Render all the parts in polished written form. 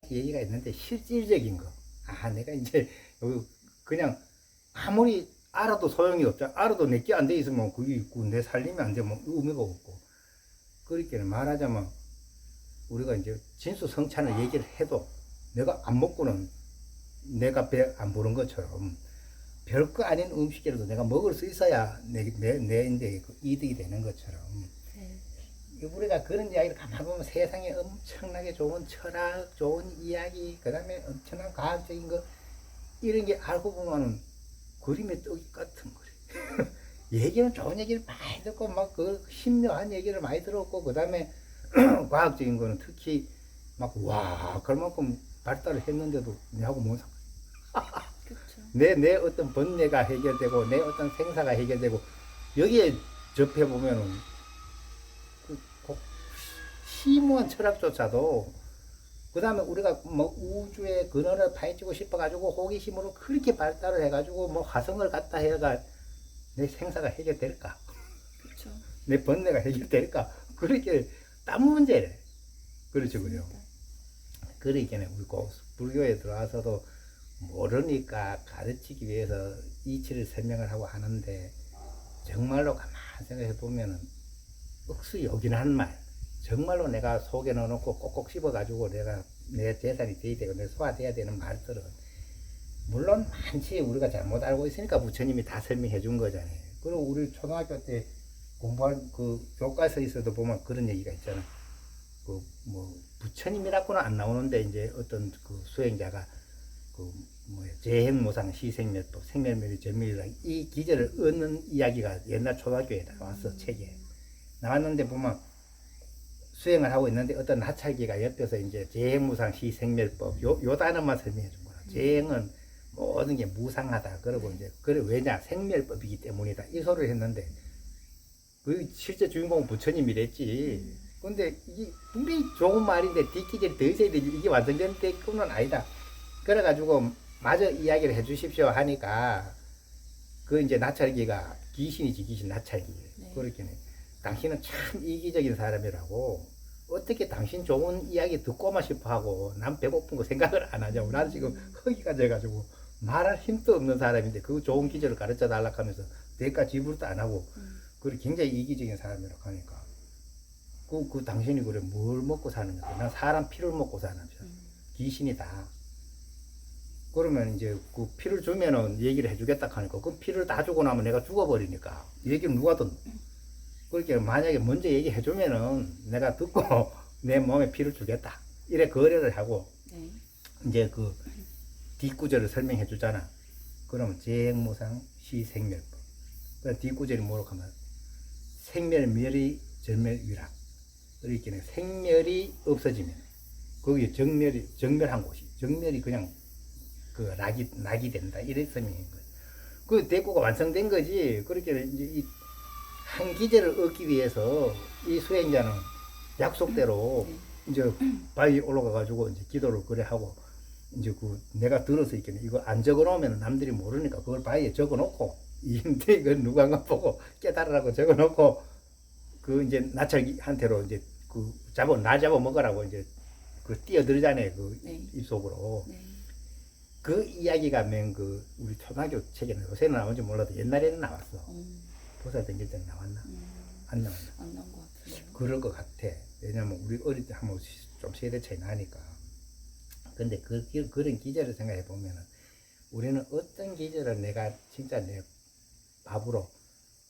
다이어트 얘기가 있는데 실질적인 거. 내가 이제 여기 그냥 아무리 알아도 소용이 없잖아. 알아도 내게 안 돼 있으면 그게 있고 내 살림이 안 되면 의미가 없고. 그렇게 말하자면 우리가 이제 진수성찬을 얘기를 해도 내가 안 먹고는 내가 배 안 부른 것처럼 별거 아닌 음식이라도 내가 먹을 수 있어야 내 이득이 되는 것처럼. 우리가 그런 이야기를 가만 보면 세상에 엄청나게 좋은 철학, 좋은 이야기, 그 다음에 엄청난 과학적인 거, 이런 게 알고 보면은 그림의 떡 같은 거래. 얘기는 좋은 얘기를 많이 듣고, 막 그 심려한 얘기를 많이 들었고, 그 다음에 과학적인 거는 특히 막, 와, 그만큼 발달을 했는데도 내하고 뭔 상관. 내 어떤 번뇌가 해결되고, 내 어떤 생사가 해결되고, 여기에 접해보면은, 심오한 철학조차도 그 다음에 우리가 뭐 우주의 근원을 파헤치고 싶어가지고 호기심으로 그렇게 발달을 해가지고 뭐 화성을 갔다 해가 내 생사가 해결될까? 그렇죠. 내 번뇌가 해결될까? 그렇게 딴 문제래. 그렇죠, 그죠? 그러니까 우리 불교에 들어와서도 모르니까 가르치기 위해서 이치를 설명을 하고 하는데 정말로 가만히 생각해 보면은 억수 요긴한 말. 정말로 내가 속에 넣어놓고 꼭꼭 씹어가지고 내가 내 재산이 돼야 되고 내 소화돼야 되는 말들은 물론 많지. 우리가 잘못 알고 있으니까 부처님이 다 설명해 준 거잖아요. 그리고 우리 초등학교 때 공부한 그 교과서에서도 보면 그런 얘기가 있잖아. 그 뭐 부처님이라고는 안 나오는데 이제 어떤 그 수행자가 그 뭐야 재행무상 시생멸법 생멸멸이 전멸이라 이 기절을 얻는 이야기가 옛날 초등학교에 나왔어. 책에 나왔는데 보면 수행을 하고 있는데 어떤 나찰기가 옆에서 이제 재행무상 시생멸법 요 단어만 설명해 준 거야. 재행은 모든 게 무상하다. 그러고 이제 그래 왜냐 생멸법이기 때문이다. 이 소리를 했는데 그 실제 주인공은 부처님이랬지. 근데 이게 분명히 좋은 말인데 뒷기질이 더 있어야 되지. 이게 완성된 때뿐은 아니다. 그래가지고 마저 이야기를 해주십시오 하니까 그 이제 나찰기가 귀신이지 귀신 나찰기. 그렇게는. 당신은 참 이기적인 사람이라고 어떻게 당신 좋은 이야기 듣고만 싶어 하고 난 배고픈 거 생각을 안 하냐고. 나는 지금 허기가 져가지고 말할 힘도 없는 사람인데 그 좋은 기절을 가르쳐 달라고 하면서 대가 지불도 안 하고 그리고 굉장히 이기적인 사람이라고 하니까 그 당신이 그래 뭘 먹고 사느냐. 난 사람 피를 먹고 사느냐. 귀신이다. 그러면 이제 그 피를 주면은 얘기를 해주겠다 하니까 그 피를 다 주고 나면 내가 죽어버리니까 얘기를 누가 듣노. 그렇게 만약에 먼저 얘기해주면은 내가 듣고 내 몸에 피를 주겠다. 이래 거래를 하고 이제 그 뒷구절을 설명해 주잖아. 그러면 재행무상 시생멸법. 그 뒷구절이 뭐라고 하면 생멸멸이 절멸위락. 이렇게 생멸이 없어지면 거기 정멸한 곳이 정멸이 그냥 그 낙이 된다. 이래 설명인 거예요. 그 대구가 완성된 거지. 그렇게 이제 이 한 기제를 얻기 위해서 이 수행자는 약속대로 이제 바위에 올라가가지고 이제 기도를 그래 하고 이제 그 내가 들어서 있겠네. 이거 안 적어놓으면 남들이 모르니까 그걸 바위에 적어놓고 이인데 이걸 누가 안 보고 깨달으라고 적어놓고 그 이제 나찰기한테로 이제 그 나 잡아 먹으라고 이제 그 뛰어들잖아요. 그 입속으로. 그 이야기가 맨 그 우리 초등학교 책에는 요새는 나온지 몰라도 옛날에는 나왔어. 보살 댕길 때는 나왔나? 안 나왔나? 안 나온 것 같은데. 그럴 것 같아. 왜냐면 우리 어릴 때 한번 좀 세대 차이 나니까. 근데 그런 기절을 생각해 보면은 우리는 어떤 기절을 내가 진짜 내 밥으로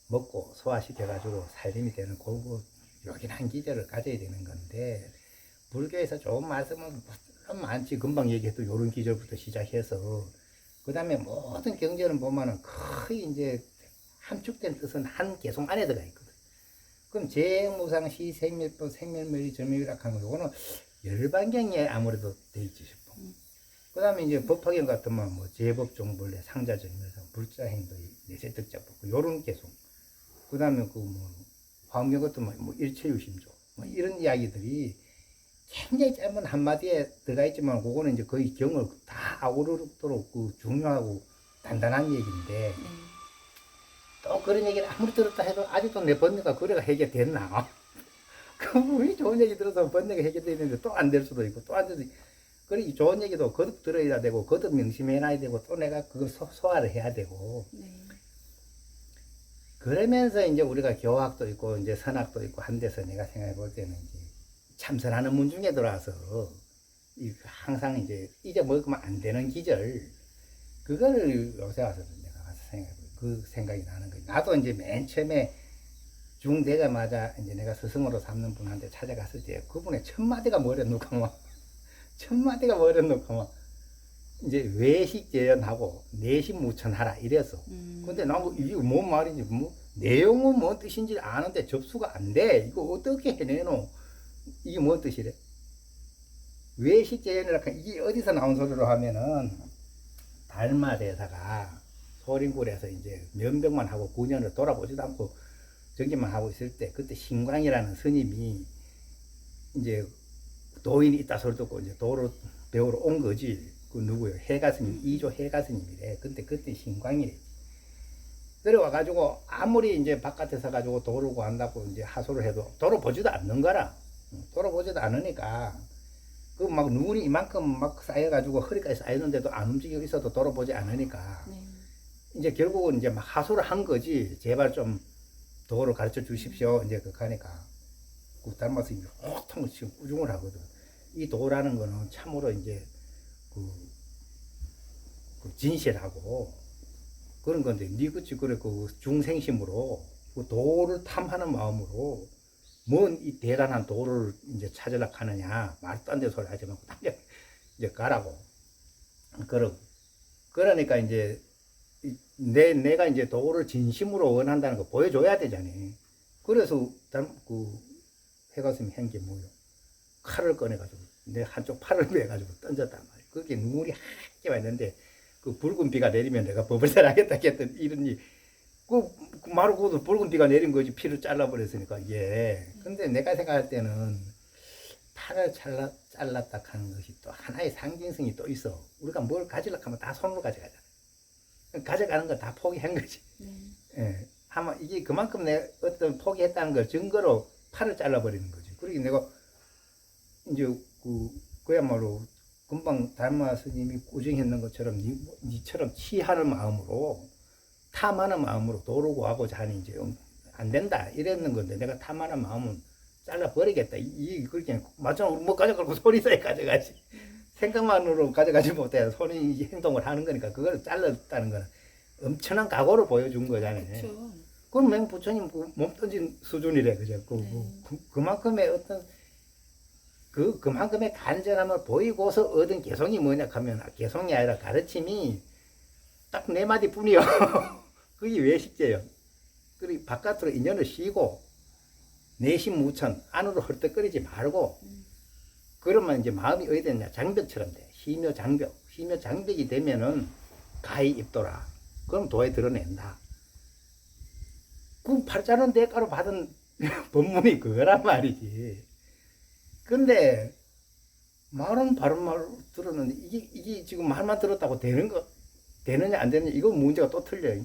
먹고 소화시켜가지고 살림이 되는 그 요긴한 기절을 가져야 되는 건데 불교에서 좋은 말씀은 물론 많지. 금방 얘기해도 요런 기절부터 시작해서 그 다음에 모든 경전을 보면은 거의 이제 함축된 뜻은 한 개송 안에 들어가 있거든. 그럼 재무상 시생멸법 생멸멸이 절멸이라고 하는 거 요거는 열반경에 아무래도 돼 있지 싶어. 그 다음에 이제 법화경 같으면 뭐 제법종벌레 상자절멸상 불자행도 내세득자법 요런 개송. 그 다음에 그 뭐 화엄경 같으면 뭐 일체유심조 뭐 이런 이야기들이 굉장히 짧은 한마디에 들어가 있지만 그거는 이제 거의 경을 다 아우르도록 그 중요하고 단단한 얘기인데 또 그런 얘기를 아무리 들었다 해도 아직도 내 번뇌가 그래가 해결됐나? 그 분이 좋은 얘기 들어서 번뇌가 해결되는데 또 안 될 수도 있고 또 안 될 수도 있고 그리고 좋은 얘기도 거듭 들어야 되고 거듭 명심해놔야 되고 또 내가 그거 소화를 해야 되고 네. 그러면서 이제 우리가 교학도 있고 이제 선학도 있고 한 데서 내가 생각해 볼 때는 이제 참선하는 문 중에 들어와서 항상 이제 잊어먹으면 안 되는 기절 그거를 요새 와서 내가 와서 생각해 그 생각이 나는 거예요. 나도 이제 맨 처음에 중 되자마자 이제 내가 스승으로 삼는 분한테 찾아갔을 때 그분의 첫 마디가 뭐랬노까 뭐 첫 마디가 뭐랬노까 뭐 이제 외식 재현하고 내심 무천하라 이래서 근데 난 이게 뭔 말인지 뭐 내용은 뭔 뜻인지 아는데 접수가 안 돼. 이거 어떻게 해내노? 이게 뭔 뜻이래? 외식 재현이라 이게 어디서 나온 소리로 하면은 달마 대사가 소림굴에서 이제 면병만 하고 9년을 돌아보지도 않고 저기만 하고 있을 때 그때 신광이라는 스님이 이제 도인이 있다 소리 듣고 이제 도를 배우러 온 거지. 그 누구요? 해가스님, 2조 해가스님이래. 근데 그때 신광이래. 내려와가지고 아무리 이제 바깥에서 가지고 도를 구한다고 이제 하소를 해도 도를 보지도 않는 거라. 도를 보지도 않으니까 그 막 눈이 이만큼 막 쌓여가지고 허리까지 쌓였는데도 안 움직이고 있어도 도를 보지 않으니까 네. 이제 결국은 이제 막 하소를 한 거지. 제발 좀 도를 가르쳐 주십시오. 이제 그렇게 하니까 그 달마스님이 호통 지금 꾸중을 하거든. 이 도라는 거는 참으로 이제 그 진실하고 그런 건데 니그치 그래 그 중생심으로 그 도를 탐하는 마음으로 뭔 이 대단한 도를 이제 찾으려 하느냐 말도 안 되는 소리 하지 말고 당장 이제 가라고 그러니까 이제 내가 이제 도를 진심으로 원한다는 거 보여줘야 되잖아. 그래서 그 해가슴이 한 게 뭐요? 칼을 꺼내가지고 내 한쪽 팔을 매가지고 던졌단 말이야. 그게 눈물이 하게 왔는데 그 붉은 비가 내리면 내가 법을 하겠다 했던 이런 그 말을 고도 붉은 비가 내린 거지. 피를 잘라버렸으니까 예. 근데 내가 생각할 때는 팔을 잘랐다 하는 것이 또 하나의 상징성이 또 있어. 우리가 뭘 가지려고 하면 다 손으로 가져가잖아. 가져가는 건 다 포기한 거지. 예. 아마 이게 그만큼 내가 어떤 포기했다는 걸 증거로 팔을 잘라버리는 거지. 그러기 내가 이제 그야말로 금방 달마 스님이 꾸중했는 것처럼 니처럼 치하는 마음으로 탐하는 마음으로 도르고 하고자 하니 이제 안 된다 이랬는 건데 내가 탐하는 마음은 잘라버리겠다. 그렇게 마찬가지로 뭐 가져가고 소리사에 가져가지. 생각만으로 가져가지 못해. 손이 행동을 하는 거니까 그걸 잘랐다는 거는 엄청난 각오를 보여준 거잖아요. 그렇죠. 그럼 맹 부처님 몸 던진 수준이래. 그죠? 그만큼의 어떤 그만큼의 간절함을 보이고서 얻은 개성이 뭐냐 하면 개성이 아니라 가르침이 딱 네 마디 뿐이요. 그게 외식제요. 그리고 바깥으로 인연을 씌고 내심 무천 안으로 헐떡거리지 말고 그러면 이제 마음이 어디 되냐 장벽처럼 돼. 희묘 장벽. 희묘 장벽이 되면은 가히 입도라. 그럼 도에 드러낸다. 그 팔자는 대가로 받은 법문이 그거란 말이지. 근데 말은 바른 말 들었는데 이게 지금 말만 들었다고 되느냐 안 되느냐 이거 문제가 또 틀려.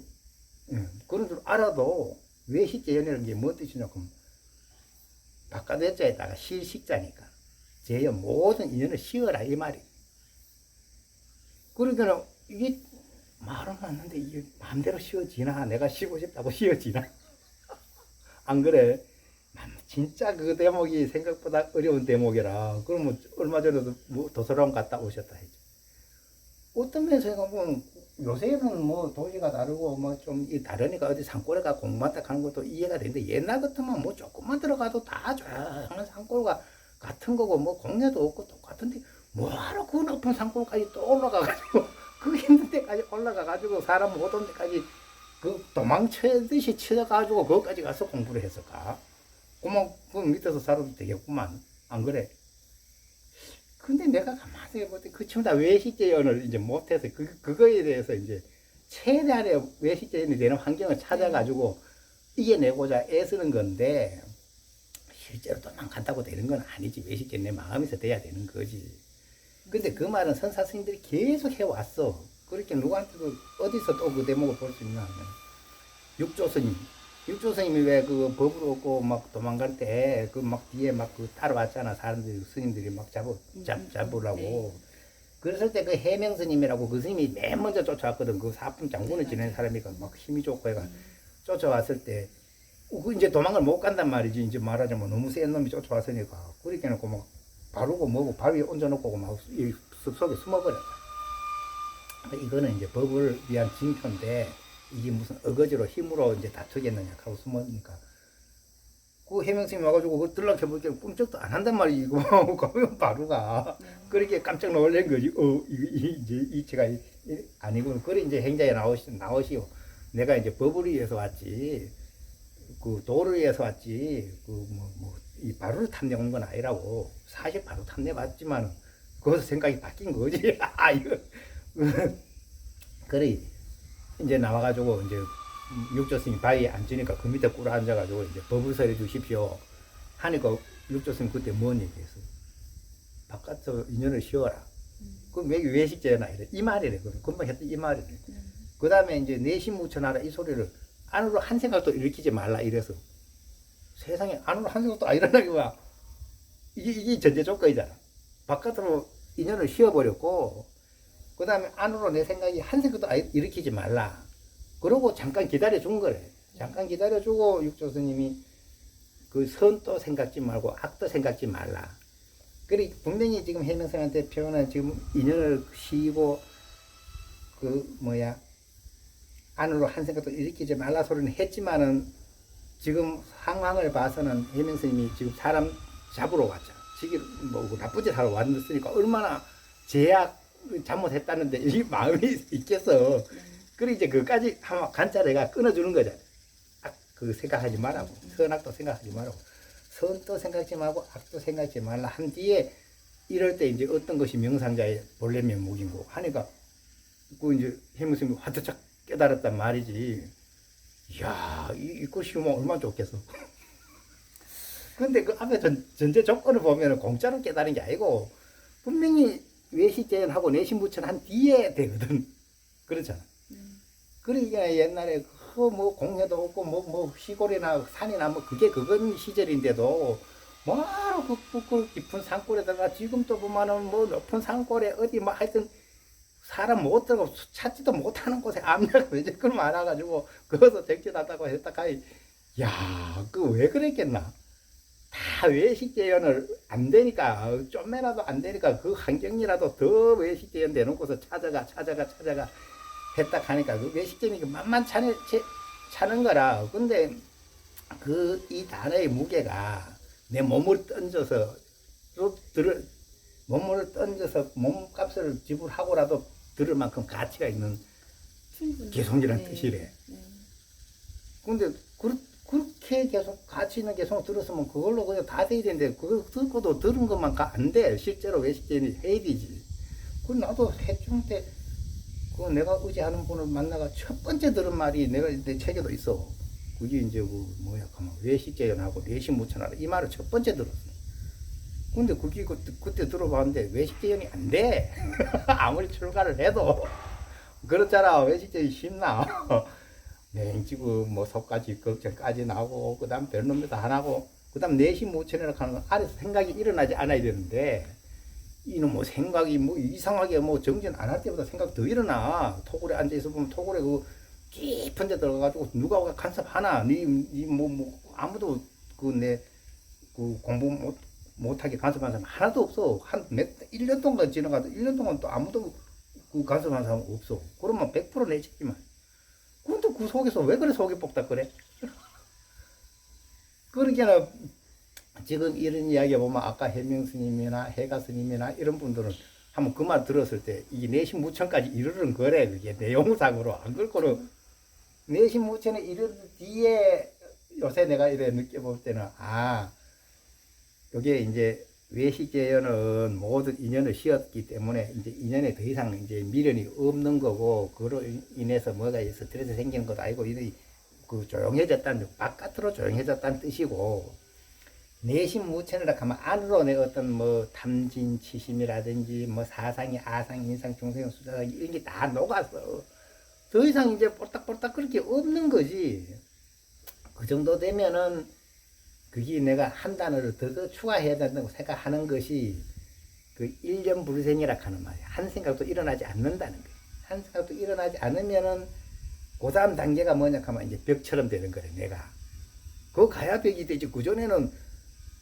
그런 줄 알아도 왜 식재연이라는 게 뭔 뜻이냐 그럼 바깥에자에다가 실식자니까 제여 모든 인연을 씌워라 이 말이. 그러니까 이게 말은 맞는데 이게 마음대로 씌워지나 내가 쉬고 싶다고 씌워지나 안 그래? 진짜 그 대목이 생각보다 어려운 대목이라. 그러면 얼마 전에도 뭐 도서관 갔다 오셨다 했죠. 어떤 면에서 보면 요새는 뭐 도시가 다르고 뭐 좀 다르니까 어디 산골에 가 공부한다 하는 것도 이해가 되는데 옛날 같으면 뭐 조금만 들어가도 다 조용한 산골과 같은 거고 뭐 공해도 없고 똑같은데 뭐하러 그 높은 산골까지 또 올라가가지고 그 힘든 데까지 올라가가지고 사람 못 온 데까지 그 도망치듯이 치어가지고 거기까지 가서 공부를 했을까? 그 밑에서 살아도 되겠구만. 안 그래? 근데 내가 가만히 볼 때 그 친구 다 외식재연을 이제 못해서 그거에 대해서 이제 최대한의 외식재연이 되는 환경을 찾아가지고 이겨내고자 애쓰는 건데 실제로 도망간다고 되는 건 아니지. 외식재연 내 마음에서 돼야 되는 거지. 근데 그 말은 선사 스님들이 계속 해왔어. 그렇게 누구한테도 어디서 또 그 대목을 볼 수 있나 하면 육조 스님. 육조 스님이 왜 그 법을 얻고 막 도망갈 때 그 막 뒤에 막 그 따라왔잖아. 사람들이 스님들이 막 잡으라고. 그랬을 때 그 해명스님이라고 그 스님이 맨 먼저 쫓아왔거든. 그 사품 장군을 지낸 사람이니까 막 힘이 좋고 해가 쫓아왔을 때 그 이제 도망을 못 간단 말이지. 이제 말하자면 너무 센 놈이 쫓아왔으니까. 그렇게 해놓고 막 바르고 뭐고 발 위에 얹어놓고 막 이 숲속에 숨어버렸다. 이거는 이제 법을 위한 징표인데 이게 무슨 어거지로 힘으로 이제 다투겠느냐 하고 숨으니까 그 해명스님이 와가지고 그 들락해보니까 꿈쩍도 안 한단 말이지. 그러면 바로가 그렇게 깜짝 놀란 거지. 이제 이체가 아니고 그래 이제 행자에 나오시오. 내가 이제 법을 위해서 왔지. 그 도를 위해서 왔지. 이 바로를 탐내 온 건 아니라고. 사실 바로 탐내 봤지만 거기서 생각이 바뀐 거지. 이거 그래 이제 나와가지고 이제 육조스님 바위에 앉으니까 그 밑에 꿇어 앉아가지고 이제 법을 설해 주십시오 하니까 육조스님 그때 뭔 얘기했어? 바깥에서 인연을 쉬어라. 그럼 왜 외식제나 이래 이 말이래. 금방 했던 이 말이래. 그 다음에 이제 내심무천하라 이 소리를 안으로 한 생각도 일으키지 말라 이래서 세상에 안으로 한 생각도 안 일어나게 와. 이게 전제 조건이잖아. 바깥으로 인연을 쉬어버렸고 그 다음에 안으로 내 생각이 한 생각도 일으키지 말라. 그러고 잠깐 기다려준 거래. 잠깐 기다려주고 육조스님이 그 선도 생각지 말고 악도 생각지 말라. 그래 분명히 지금 해명선한테 표현한 지금 인연을 쉬고 안으로 한 생각도 일으키지 말라 소리는 했지만은 지금 상황을 봐서는 해명선님이 지금 사람 잡으러 왔잖아. 지금 뭐 나쁜 짓 하러 왔으니까 얼마나 제약 잘못했다는데 이 마음이 있겠어. 그래 이제 그까지 한번 간짜내가 끊어주는 거잖아. 그 생각하지 말라고. 선악도 생각하지 말라고. 선도 생각하지 말고 악도 생각하지 말라 한 뒤에 이럴 때 이제 어떤 것이 명상자의 본래 면목이고 하니까 그 이제 해무스님이 화들짝 깨달았단 말이지. 이야 이것이 뭐 얼마나 좋겠어. 근데 그 앞에 전제 조건을 보면 공짜로 깨달은 게 아니고 분명히 외시제연하고 내신부천 한 뒤에 되거든. 그렇잖아. 그러니까 옛날에 뭐 공해도 없고 뭐 시골이나 산이나 뭐 그건 시절인데도 뭐하러 그 깊은 산골에다가 지금 또 보면은 뭐 높은 산골에 어디 뭐 하여튼 사람 못 들고 찾지도 못하는 곳에 암약 외적을 많아가지고 거기서 정치하다고 했다 가이 그 왜 그랬겠나. 다 외식제연을 안 되니까 좀매라도 안 되니까 그 환경이라도 더 외식제연 대놓고서 찾아가 했다 하니까 그 외식제연이 만만 차는 거라. 근데 이 단어의 무게가 내 몸을 던져서 몸값을 지불하고라도 들을 만큼 가치가 있는 개성이라는 뜻이래. 근데 그렇게 계속 가치 있는 개성 들었으면 그걸로 그냥 다 돼야 되는데 그걸 듣고도 들은 것만 안 돼. 실제로 외식제연이 해야 되지. 나도 해중 때 내가 의지하는 분을 만나가 첫 번째 들은 말이 내 책에도 있어. 그게 이제 외식제연하고 내신무천하라 이 말을 첫 번째 들었어. 근데 그게 그때 들어봤는데 외식제연이 안 돼. 아무리 출가를 해도 그렇잖아. 외식제연이 쉽나. 냉지고 뭐 속까지 걱정까지 나고 그다음 별놈도 다 나고 그다음 내신무천이라고 하는 건 안에서 생각이 일어나지 않아야 되는데 이놈 뭐 생각이 뭐 이상하게 뭐 정진 안 할 때보다 생각 더 일어나. 토굴에 앉아 있어 보면 토굴에 그 깊은 데 들어가가지고 누가 간섭하나. 뭐 아무도 내 공부 못하게 간섭하는 사람 하나도 없어. 1년 동안 지나가도 1년 동안 또 아무도 간섭하는 사람 없어. 그러면 100% 내 책임만. 근데 그 속에서 왜 그래 속이 볶다 그래? 그러니까 지금 이런 이야기 보면 아까 해명스님이나 해가스님이나 이런 분들은 한번 그 말 들었을 때 이게 내신무천까지 이르는 거래. 그게 내용상으로 안 그렇고는 내신무천에 이르는 뒤에 요새 내가 이래 느껴볼 때는 여기에 이제 외식제연은 모든 인연을 씌웠기 때문에 이제 인연에 더 이상 이제 미련이 없는 거고 그로 인해서 뭐가 스트레스 생기는 것도 아니고 조용해졌다는 바깥으로 조용해졌다는 뜻이고 내신무천이라 하면 안으로 내 어떤 뭐 탐진치심이라든지 뭐 사상이 아상 인상 중생 수사상 이런 게 다 녹아서 더 이상 이제 볼딱볼딱 그렇게 없는 거지. 그 정도 되면은 그게 내가 한 단어를 더 추가해야 된다고 생각하는 것이 그 일념불생이라 하는 말이야. 한 생각도 일어나지 않는다는 거야. 한 생각도 일어나지 않으면은 그 다음 단계가 뭐냐 하면 이제 벽처럼 되는 거래, 내가. 그거 가야 벽이 되지. 그전에는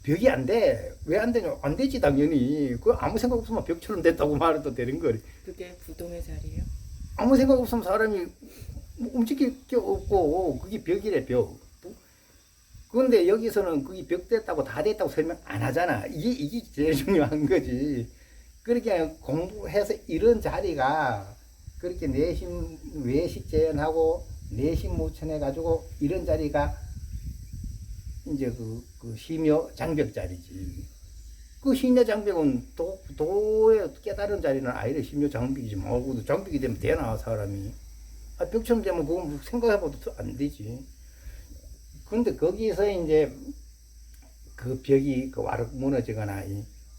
벽이 안 돼. 왜 안 되냐? 안 되지, 당연히. 그 아무 생각 없으면 벽처럼 됐다고 말해도 되는 거래. 그게 부동의 자리예요? 아무 생각 없으면 사람이 움직일 게 없고, 그게 벽이래, 벽. 그런데 여기서는 그게 벽 됐다고 다 됐다고 설명 안 하잖아. 이게 제일 중요한 거지. 그렇게 공부해서 이런 자리가 그렇게 내심 외식 재현하고 내심 무천해가지고 이런 자리가 이제 그 심요 장벽 자리지. 그 심요 장벽은 도에 깨달은 자리는 아니래. 심요 장벽이지. 말고도 장벽이 되면 되나, 사람이. 아, 벽처럼 되면 그건 생각해봐도 안 되지. 근데 거기서 이제 그 벽이 그 와르 무너지거나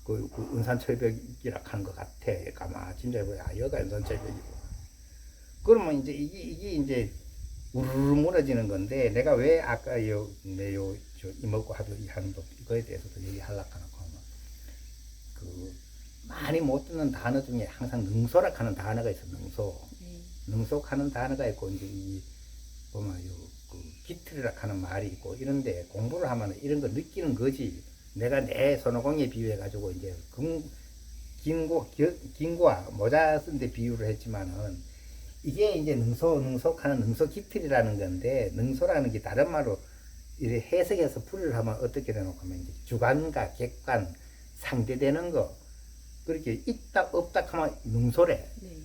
그 은산철벽이라 하는 것 같아. 가마 진짜 뭐야, 여가 은산철벽이고. 그러면 이제 이게 이제 우르르 무너지는 건데, 내가 왜 아까 저 이먹고 하도 이 하는 이거에 대해서도 얘기하려고 하고 하면, 그 많이 못 듣는 단어 중에 항상 능소라 하는 단어가 있어. 능소하는 단어가 있고, 이제 이 보면 그 기틀이라 하는 말이 있고, 이런데 공부를 하면 이런 거 느끼는 거지. 내가 내 손오공에 비유해 가지고 이제 긴고와 모자 쓴 데 비유를 했지만은, 이게 이제 능소하는 능소 기틀이라는 건데, 능소라는 게 다른 말로 이렇게 해석해서 풀이를 하면 어떻게 되노 하면, 이제 주관과 객관 상대되는 거. 그렇게 있다 없다 하면 능소래. 네.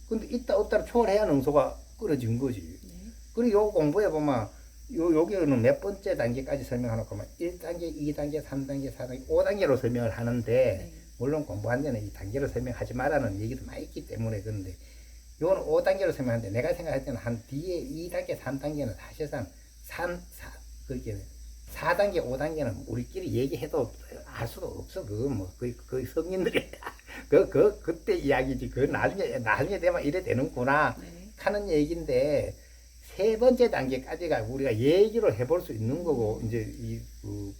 근데 있다 없다를 초월해야 능소가 끊어진 거지. 네. 그리고 요 공부해 보면 여기는 몇 번째 단계까지 설명하놓고 하면 1단계, 2단계, 3단계, 4단계, 5단계로 설명을 하는데, 네. 물론 공부한 데는 이 단계로 설명하지 말라는 얘기도 많이 있기 때문에. 그런데 요거는 5단계로 설명하는데, 내가 생각할 때는 한 뒤에 2단계, 3단계는 사실상 4단계, 5단계는 우리끼리 얘기해도 알 수도 없어. 그거 뭐 거의 성인들이 그때 이야기지. 그 나중에 되면 이래 되는구나 네. 하는 얘기인데, 세 번째 단계까지가 우리가 얘기를 해볼 수 있는 거고, 이제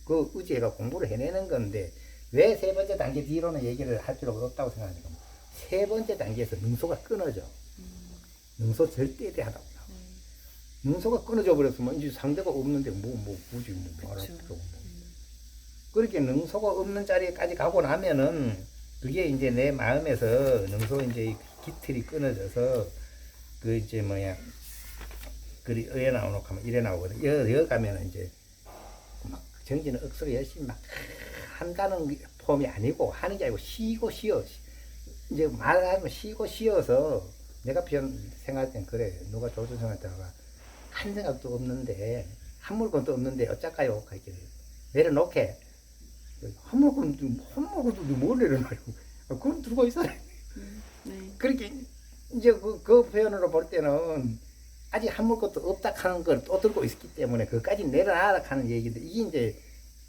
그 의지가 공부를 해내는 건데, 왜 세 번째 단계 뒤로는 얘기를 할 필요가 없다고 생각하니까, 세 번째 단계에서 능소가 끊어져. 능소 절대대하다고. 능소가 끊어져 버렸으면 이제 상대가 없는데 굳이 말할 필요가 없고. 그렇게 능소가 없는 자리까지 가고 나면은, 그게 이제 내 마음에서 능소 이제 기틀이 끊어져서, 그 이제 뭐야, 그리 어에 나오놓고 하면 이래 나오거든. 여 가면은 이제 막 정진은 억수로 열심히 막 한다는 폼이 아니고, 하는 게 아니고 쉬고 쉬어. 이제 말하면 쉬고 쉬어서, 내가 생각할 땐 그래. 누가 조준 생각하다가 한 생각도 없는데, 한 물건도 없는데 어쩔까요? 이렇게 내려놓게. 한 물건도 뭘 내려놔요? 그건 들고 있어야 돼. 네. 그렇게 이제 그 표현으로 볼 때는 아직 한 물것도 없다 하는 걸 또 들고 있기 때문에 그까지 내려놔라 하는 얘기인데, 이게 이제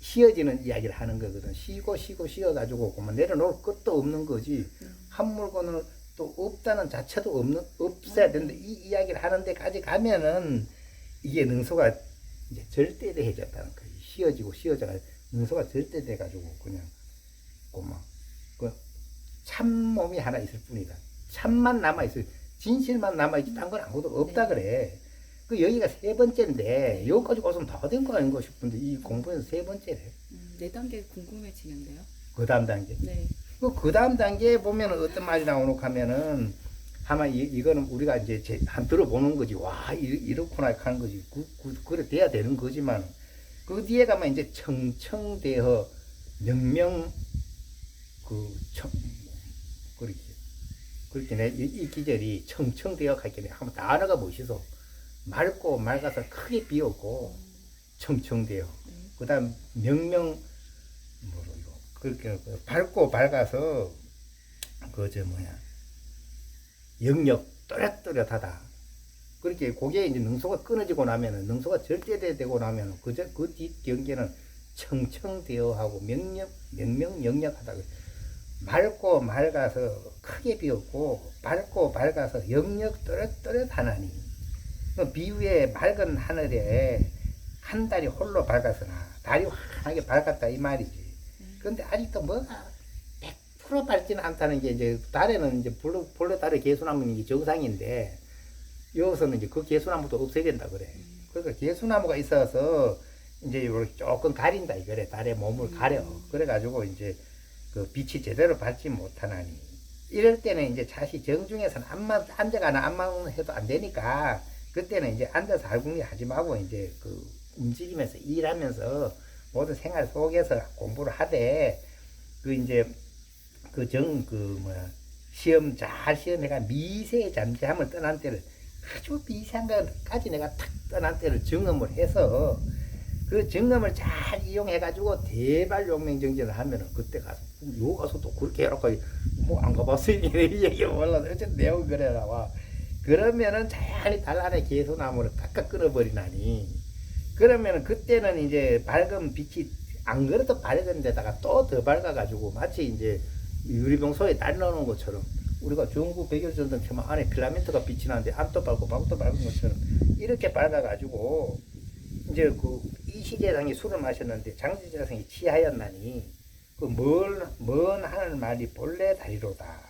쉬어지는 이야기를 하는 거거든. 쉬고 쉬어가지고 그만 내려놓을 것도 없는 거지. 한 물건을 또 없다는 자체도 없어야 되는데, 이 이야기를 하는 데까지 가면은 이게 능소가 이제 절대돼졌다는 거지. 쉬어져가 능소가 절대돼가지고 그냥 고마. 그 참몸이 하나 있을 뿐이다. 참만 남아있어요. 진실만 남아있지, 딴 건 아무것도 없다. 네. 그래. 그 여기가 세 번째인데, 여기까지 가서는 다 된 거 아닌가 싶은데, 이 공부에서 세 번째래. 네 단계 궁금해지는데요. 그 다음 단계. 네. 그 다음 단계에 보면 어떤 말이 나오노 하면은, 아마 이거는 우리가 이제 한 들어보는 거지. 와, 이렇구나 하는 거지. 그래 돼야 되는 거지만, 그 뒤에 가면 이제 청청대허 명명 그렇게 이 기절이 청청대허 할게 한번 단어가 멋있어. 맑고 맑아서 크게 비었고, 청청대허. 그다음 명명 그렇게 밝고 밝아서 영역 또렷또렷하다. 그렇게 고개 이제 능소가 끊어지고 나면은, 능소가 절대되고 나면은 그 뒷 경계는 청청대허하고 명명영역하다. 맑고 맑아서 크게 비었고, 밝고 밝아서 영역 또렷또렷하나니. 그 비유에 맑은 하늘에 한 달이 홀로 밝았으나 달이 환하게 밝았다 이 말이지. 그런데 아직도 뭐가 100% 밟지는 않다는 게 이제 달에는 이제 본래 달에 개수나무는 이게 정상인데 여기서는 이제 그 개수나무도 없애야 된다 그래. 그러니까 개수나무가 있어서 이제 이렇게 조금 가린다 이거래. 달에 몸을 가려. 그래가지고 이제 그 빛이 제대로 받지 못하나니 이럴 때는 이제 자시 정중에서는 앉아가나 안만 해도 안 되니까 그때는 이제 앉아서 알궁리 하지 말고 이제 그 움직이면서 일하면서 모든 생활 속에서 공부를 하되 그 이제 시험 잘 시험해가 미세의 잠잠을 떠난 때를 아주 미세한 것까지 내가 탁 떠난 때를 증험을 해서 그 증험을 잘 이용해가지고 대발용맹정진을 하면은 그때 가서 요 가서 또 그렇게 해놓고 뭐 안 가봤어요 이 얘기 몰라도 어쨌든 내용 그래 나와. 그러면은 자연히 달 안에 개소나무를 깎아 끊어버리나니 그러면은 그때는 이제 밝은 빛이 안 그래도 밝은 데다가 또 더 밝아가지고 마치 이제 유리병소에 달 넣는 것처럼 우리가 중국 백열전등 켜면 안에 필라멘트가 빛이 나는데 안도 밝고 밖도 밝은 것처럼 이렇게 밝아가지고 이제 그 이시재상이 술을 마셨는데 장시재상이 취하였나니 그 먼 하늘 말이 본래 다리로다.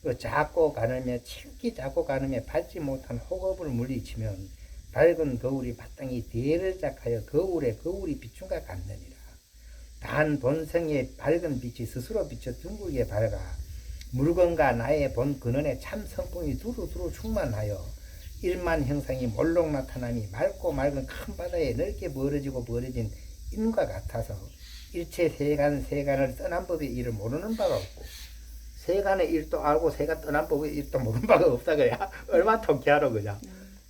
그 작고 가늠에 치우기 작고 가늠에 밟지 못한 호흡을 물리치면 밝은 거울이 마땅히 대를 작하여 거울이 비춘과 같느니라. 단 본성의 밝은 빛이 스스로 비쳐 둥글게 밝아 물건과 나의 본 근원에 참 성품이 두루두루 충만하여 일만 형상이 몰록 나타나니 맑고 맑은 큰 바다에 넓게 벌어진 인과 같아서 일체 세간을 떠난 법의 일을 모르는 바가 없고 세간의 일도 알고 세간 떠난 법의 일도 모르는 바가 없다 그야. 얼마나 통쾌하러 그냥.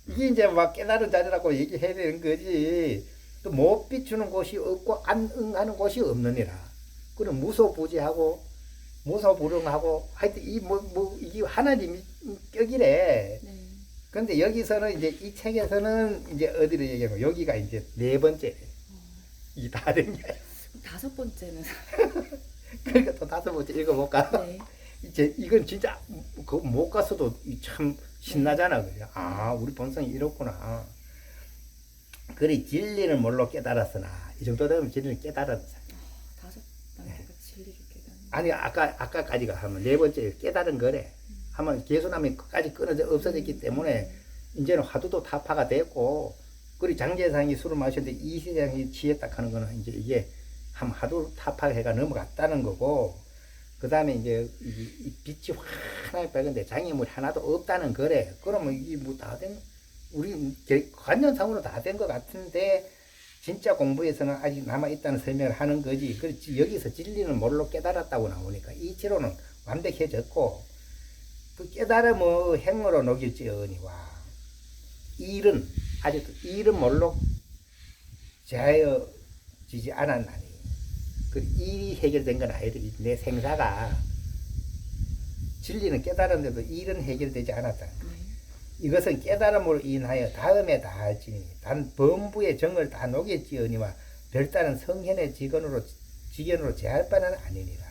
이게 이제 막 깨달은 자리라고 얘기해야 되는 거지. 또 못 비추는 곳이 없고 안 응하는 곳이 없느니라. 그럼 무소부지하고 무소불응하고 하여튼 이게 하나님이 격이래. 네. 근데 여기서는 이제 이 책에서는 이제 어디를 얘기하고 여기가 이제 네 번째래. 이 다른 게. 다섯 번째는 그러니까 또 다섯 번째 읽어볼까? 네. 이제 이건 진짜 그 못 갔어도 참 신나잖아, 그죠? 아, 우리 본성이 이렇구나. 그래 진리는 뭘로 깨달았으나 이 정도 되면 진리는 깨달았어. 다섯 단계가 진리를 깨닫는. 아니 아까까지가 하면 네 번째 깨달은 거래. 하면 개수남이 끝까지 끊어져 없어졌기 때문에 이제는 화두도 타파가 됐고, 그리고 장제상이 술을 마셨는데 이시장이 취했다 하는 거는 이제 이게 한 화두 타파해가 넘어갔다는 거고, 그 다음에 이제 이 빛이 환하게 밝은데 장애물이 하나도 없다는 거래. 그러면 이게 뭐 다 된, 우리 관념상으로 다 된 것 같은데 진짜 공부에서는 아직 남아있다는 설명을 하는 거지. 그렇지. 여기서 진리는 뭘로 깨달았다고 나오니까 이치로는 완벽해졌고, 그 깨달음의 행으로 녹일지어니와 일은 아직도 일은 뭘로 제하여지지 않았나니, 그 일이 해결된 건 아니더라. 내 생사가 진리는 깨달았는데도 일은 해결되지 않았다. 이것은 깨달음으로 인하여 다음에 다할지니 단 범부의 정을 다 녹일지어니와 별다른 성현의 직견으로 제할 바는 아니니라.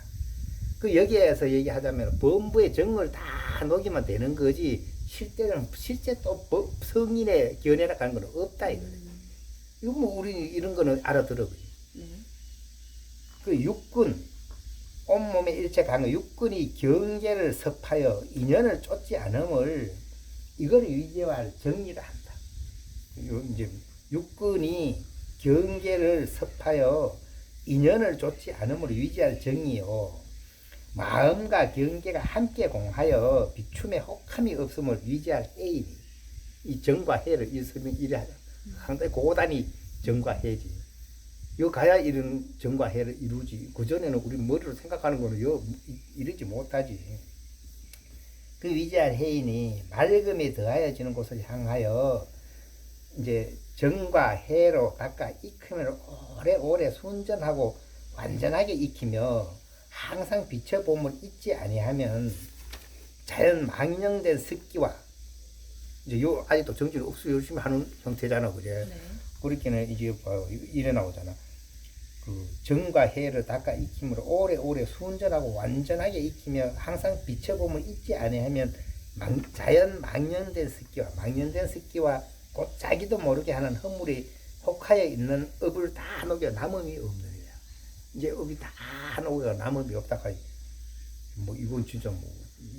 그 여기에서 얘기하자면 범부의 정을 다 녹이면 되는 거지, 실제 또 성인의 견해라 하는 건 없다 이거래. 이거 뭐 우리 이런 거는 알아들어. 그 육군 온몸의 일체 강의 육군이 경계를 섭하여 인연을 쫓지 않음을 이걸 위제할 정리를 한다. 이제 육군이 경계를 섭하여 인연을 쫓지 않음을 위지할 정이요, 마음과 경계가 함께 공하여 비춤에 혹함이 없음을 위지할 해이니, 이 정과 해를 이래 하자. 상당히 고단히 정과 해지. 요 가야 이런 정과 해를 이루지. 그전에는 우리 머리로 생각하는 거는 이루지 못하지. 그 위지할 해이니 맑음이 더하여지는 곳을 향하여 이제 정과 해로 닦아 익히면 오래오래 순전하고 완전하게 익히며 항상 비춰봄을 잊지 아니하면 자연 망령된 습기와 이제 요 아직도 정신이 없어 열심히 하는 형태잖아, 그래. 네. 그렇게는 이제 이래 나오잖아. 그 정과 해를 닦아 익힘으로 오래오래 순전하고 완전하게 익히며 항상 비춰봄을 잊지 아니하면 자연 망령된 습기와 곧 자기도 모르게 하는 허물이 혹하여 있는 업을 다 녹여 남음이 없느니라. 이제 업이 다 녹여 남음이 없다 하지. 뭐 이건 진짜 뭐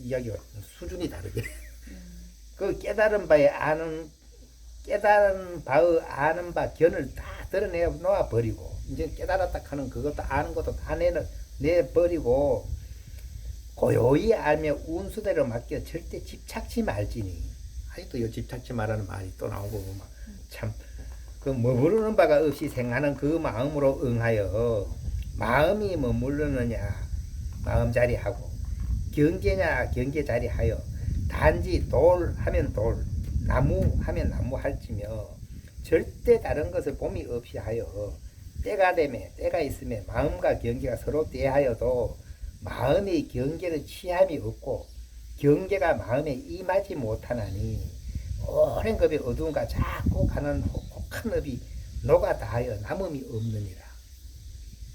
이야기가 수준이 다르게 음, 그 깨달은 바의 아는 바 견을 다 드러내 놓아 버리고 이제 깨달았다 하는 그것도 아는 것도 다 내버리고 고요히 알며 운수대로 맡겨 절대 집착지 말지니. 아직도 이 집착지 말라는 말이 또 나오고 참 그 머무르는 바가 없이 생하는 그 마음으로 응하여 마음이 머무르느냐 마음자리하고 경계냐 경계자리하여 단지 돌 하면 돌 나무 하면 나무 할지며 절대 다른 것을 봄이 없이 하여 때가 되매 때가 있으며 마음과 경계가 서로 대하여도 마음의 경계를 취함이 없고 경계가 마음에 임하지 못하나니 오랜 급의 어두움과 자꾸 가는 혹한 읍이 녹아 다하여 남음이 없느니라.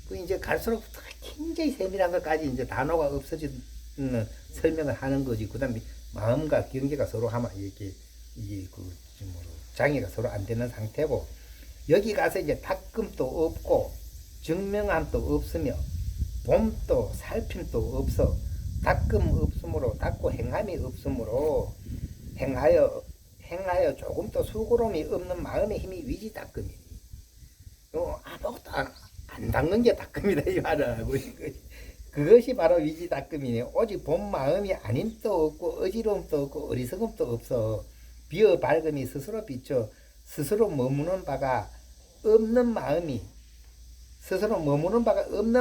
그 이제 갈수록 굉장히 세밀한 것까지 이제 단어가 없어지는 설명을 하는 거지. 그다음에 마음과 경계가 서로 하면 이게 그 장애가 서로 안 되는 상태고 여기 가서 이제 닦음도 없고 증명함도 없으며 봄도 살핌도 없어 닦음 없으므로 닦고 행함이 없으므로 행하여 조금도 수고로움이 없는 마음의 힘이 위지 닦음이니 아무것도 안 닦는 게 닦음이다 이 말을 하고 그것이 바로 위지 닦음이니 오직 본 마음이 아님도 없고 어지러움도 없고 어리석음도 없어 비어 밝음이 스스로 비쳐 스스로 머무는 바가 없는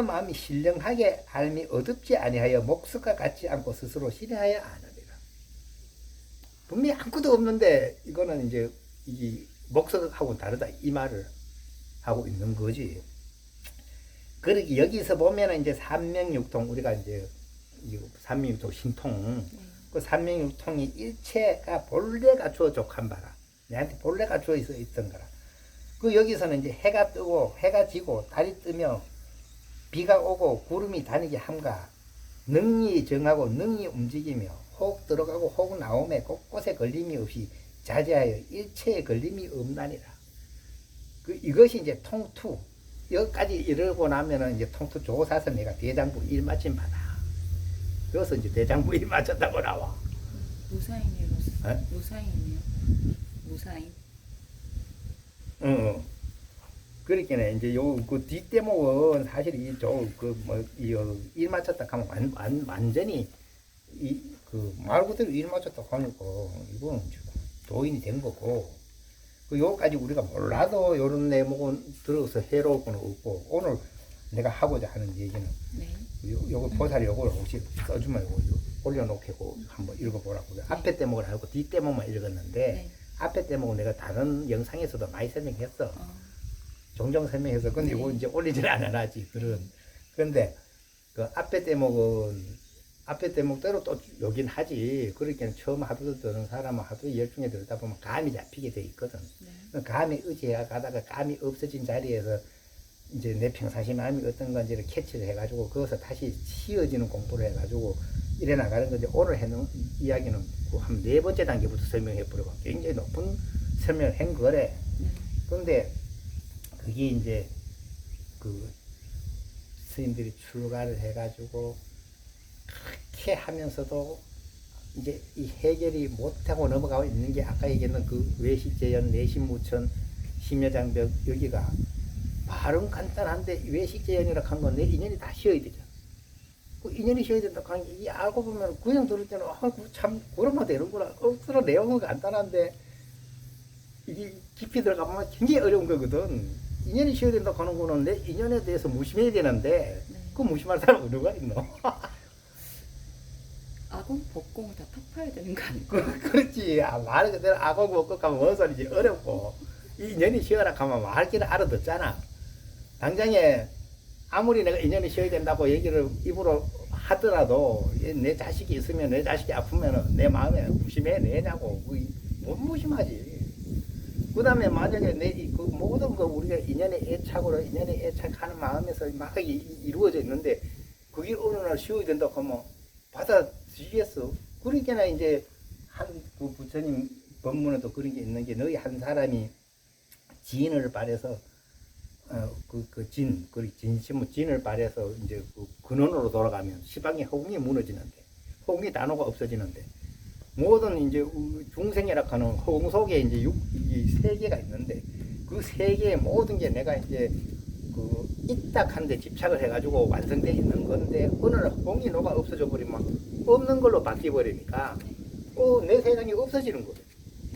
마음이 신령하게 알미 어둡지 아니하여 목석과 같지 않고 스스로 신뢰하여 아느니라. 분명히 아무것도 없는데 이거는 이제 이 목석하고는 다르다 이 말을 하고 있는 거지. 그러기 여기서 보면은 이제 삼명육통 우리가 이제 삼명육통 신통 그 삼명육통이 일체가 본래 갖추어 족한 바라. 내한테 본래 갖추어 있던 거라. 그 여기서는 이제 해가 뜨고 해가 지고 달이 뜨며 비가 오고 구름이 다니게 함과 능이 정하고 능이 움직이며 혹 들어가고 혹 나오며 곳곳에 걸림이 없이 자제하여 일체에 걸림이 없나니라. 이것이 이제 통투. 여기까지 이르고 나면은 이제 통투 조사서 내가 대장부 일 마친 바다. 그래서 이제 대장부 일 마쳤다고 나와. 무사인이요. 무사인이요. 무사인. 그러니까 이제 그 뒷대목은 사실 일 마쳤다 하면 완전히 말 그대로 일 마쳤다 하니까 이건 도인이 된 거고. 요까지 우리가 몰라도 요런 내목은 들어서 해로울 건 없고 오늘 내가 하고자 하는 얘기는 요거 보살 요걸 혹시 써주면 요거 올려놓고 한번 읽어보라고. 앞에 대목을 알고 뒷 대목만 읽었는데 앞에 대목은 내가 다른 영상에서도 많이 설명했어. 종종 설명해서 근데 이거 이제 올리질 않아야지 그런데 그 앞에 대목대로 또 여긴 하지. 그러니까 처음 하도 듣는 사람은 하도 열중에 들다 보면 감이 잡히게 돼 있거든. 감에 의지해 가다가 감이 없어진 자리에서 이제 내 평상시 마음이 어떤 건지를 캐치를 해가지고 거기서 다시 치어지는 공부를 해가지고 이래 나가는 건데 오늘 해놓은 이야기는 한 4번째 단계부터 설명해 버리고 굉장히 높은 설명을 한 거래. 그런데 그게 이제 그 스님들이 출가를 해가지고 그렇게 하면서도 이제 이 해결이 못하고 넘어가고 있는 게 아까 얘기했던 그 외식재연, 내신무천, 심여장벽 여기가 말은 간단한데 외식재연이라고 한 건 내 인연이 다 쉬어야 되잖아. 그 인연이 쉬어야 된다고 하는 게 알고 보면 그냥 들을 때는 참 그러면 되는구나. 억수로 내용은 간단한데 이게 깊이 들어가면 굉장히 어려운 거거든. 인연이 쉬어야 된다고 하는 거는 내 인연에 대해서 무심해야 되는데 그 무심할 사람 어디가 있노? 악공, 법공을 다 덮어야 되는 거 아닐까? 그렇지. 말 그대로 악하고 법공 하면 뭔 소리지 어렵고 이 인연이 쉬어라 하면 할 길을 알아듣잖아. 당장에 아무리 내가 인연이 쉬어야 된다고 얘기를 입으로 하더라도 내 자식이 있으면 내 자식이 아프면 내 마음에 무심해내냐고. 못 무심하지. 그 다음에 만약에 그 모든 거 우리가 인연의 애착으로 인연의 애착하는 마음에서 막 이루어져 있는데 그게 어느 날 쉬어야 된다고 하면 받아들이겠어. 그러니까 이제 그 부처님 법문에도 그런 게 있는 게 너희 한 사람이 지인을 바래서 진을 발해서 이제 그 근원으로 돌아가면 시방의 허공이 무너지는데, 허공의 단어가 없어지는데, 모든 이제 중생이라 하는 허공 속에 이제 이 세계가 있는데, 그 세계의 모든 게 내가 이제 그 이딱한데 집착을 해가지고 완성되어 있는 건데, 어느 날 허공이 녹아 없어져 버리면 없는 걸로 바뀌어 버리니까, 내 세상이 없어지는 거예요.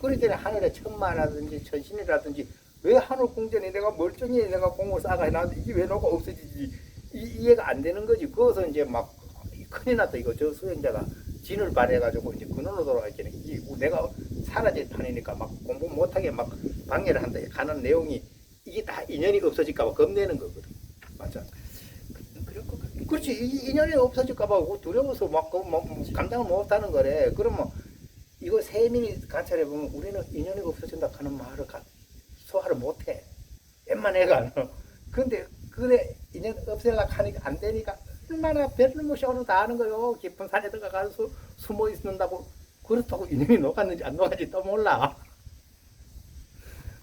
그러니까 하늘에 천마라든지 천신이라든지 왜 하늘 궁전에 내가 멀쩡히 내가 공을 쌓아가 해놨는데 이게 왜 녹아 없어지지, 이해가 안 되는 거지. 그것은 이제 막 큰일 났다 이거. 저 수행자가 진을 발해가지고 이제 근원으로 돌아가겠네. 이게 내가 사라질 판이니까 막 공부 못하게 막 방해를 한다 가는 내용이, 이게 다 인연이 없어질까봐 겁내는 거거든. 맞아. 그럴 것 같긴 그렇지. 이 인연이 없어질까봐 두려워서 막 감당을 못하는 거래. 그러면 이거 세민이 관찰해 보면 우리는 인연이 없어진다 하는 말을 소화를 못해. 웬만해가. 근데 그래 인연 없애려고 하니까 안 되니까 얼마나 별무시하고 다 하는 거요. 깊은 산에 들어가서 숨어 있는다고. 그렇다고 인연이 녹았는지 안 녹았는지 또 몰라.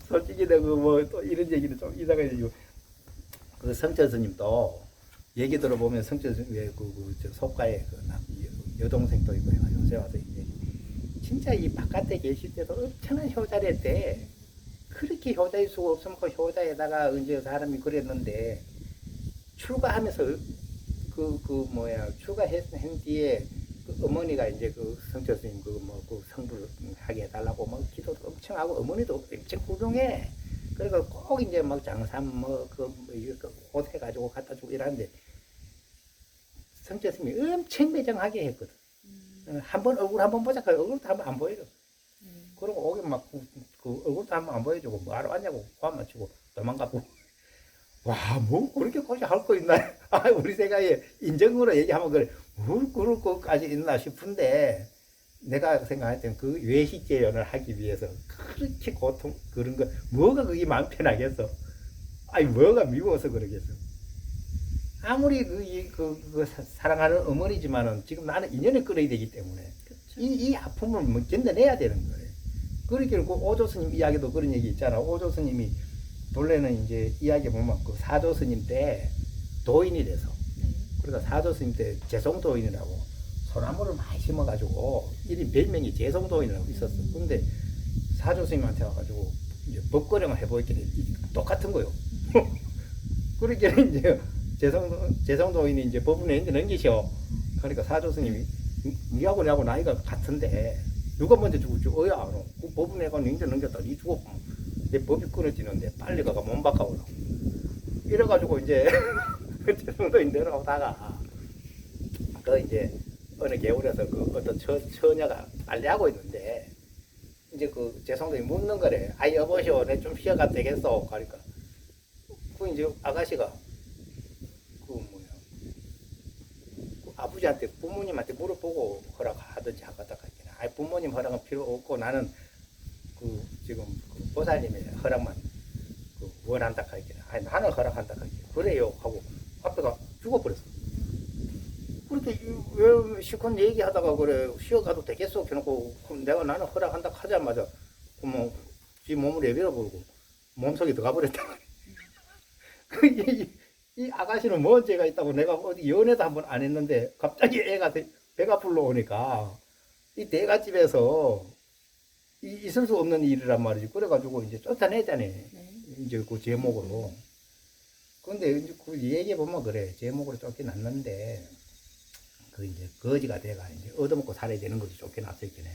솔직히 내가 뭐 또 이런 얘기는 좀 이상해지고, 그 성철 스님도 얘기 들어보면 성철 스님 왜저 속가에 여동생도 있고 요새 와서 이제 진짜 이 바깥에 계실 때도 엄청난 효자랬대. 그렇게 효자일 수가 없으면 그 효자에다가 이제 사람이 그랬는데, 출가하면서 출가한 뒤에 그 어머니가 이제 그 성철 스님 그 성불 하게 해달라고 막 기도도 엄청 하고, 어머니도 엄청 훌륭해. 그래서 꼭 이제 막 장삼 옷 해가지고 갖다 주고 이러는데, 성철 스님이 엄청 매정하게 했거든. 한번 얼굴 한번 보자. 얼굴도 한번 안 보여줘. 그리고 오게 막 그 얼굴도 한번 안 보여주고 뭐하러 왔냐고 고함 맞추고 도망가고. 와, 뭐 그렇게 굳이 할 거 있나? 아, 우리 생각에 인정으로 얘기하면 그래. 뭘 그럴 거까지 있나 싶은데, 내가 생각할 때는 그 외식재연을 하기 위해서 그렇게 고통 그런 거 뭐가 그게 마음 편하겠어? 아니 뭐가 미워서 그러겠어? 아무리 사랑하는 어머니지만은 지금 나는 인연을 끌어야 되기 때문에 이 아픔을 뭐 견뎌내야 되는 거예요. 그러니까 그 오조 스님 이야기도 그런 얘기 있잖아. 오조 스님이 본래는 이제 이야기 보면 그 사조 스님 때 도인이 돼서, 그러니까 사조 스님 때 재송도인이라고 소나무를 많이 심어가지고 이름 별명이 재송도인이라고 있었어. 근데 사조 스님한테 와가지고 이제 법거령을 해보니까 똑같은 거요. 그러니까 이제 재성도인이 이제 법원에 넘기셔. 그러니까 사조 스님이 니하고 나하고 나이가 같은데 누가 먼저 죽을지 어야 알아. 그 법원에 가서 넘겼다. 니 죽었구만. 내 법이 끊어지는데 빨리 가가 몸 바꿔오라고. 이래가지고 이제 재성도인 내려오다가 그 이제 어느 개울에서 그 어떤 처녀가 빨래하고 있는데 이제 그 재성도인이 묻는 거래. 아이 여보시오, 내 좀 쉬어가도 되겠어? 그러니까 그 이제 아가씨가 아버지한테 부모님한테 물어보고 허락하든지 하겠다 하기는, 아니 부모님 허락은 필요 없고 나는 지금 보살님의 허락만 원한다 하기는, 아니 나는 허락한다 하기는 그래요 하고 아빠가 죽어버렸어. 그렇게 왜 시큰 얘기하다가 그래 쉬어가도 되겠어 해놓고 나는 허락한다 하자마자 그뭐 지 몸을 내밀어버리고 몸속에 들어가 버렸다. 이 아가씨는 뭔 죄가 있다고, 내가 어디 연애도 한번 안 했는데 갑자기 애가 배가 불러오니까 이 대갓집에서 있을 수 없는 일이란 말이지. 그래가지고 이제 쫓아내잖아. 이제 그 제목으로. 근데 이제 그 얘기해 보면 그래. 제목으로 쫓겨났는데 그 이제 거지가 돼가 이제 얻어먹고 살아야 되는 거지. 쫓겨났었긴 해.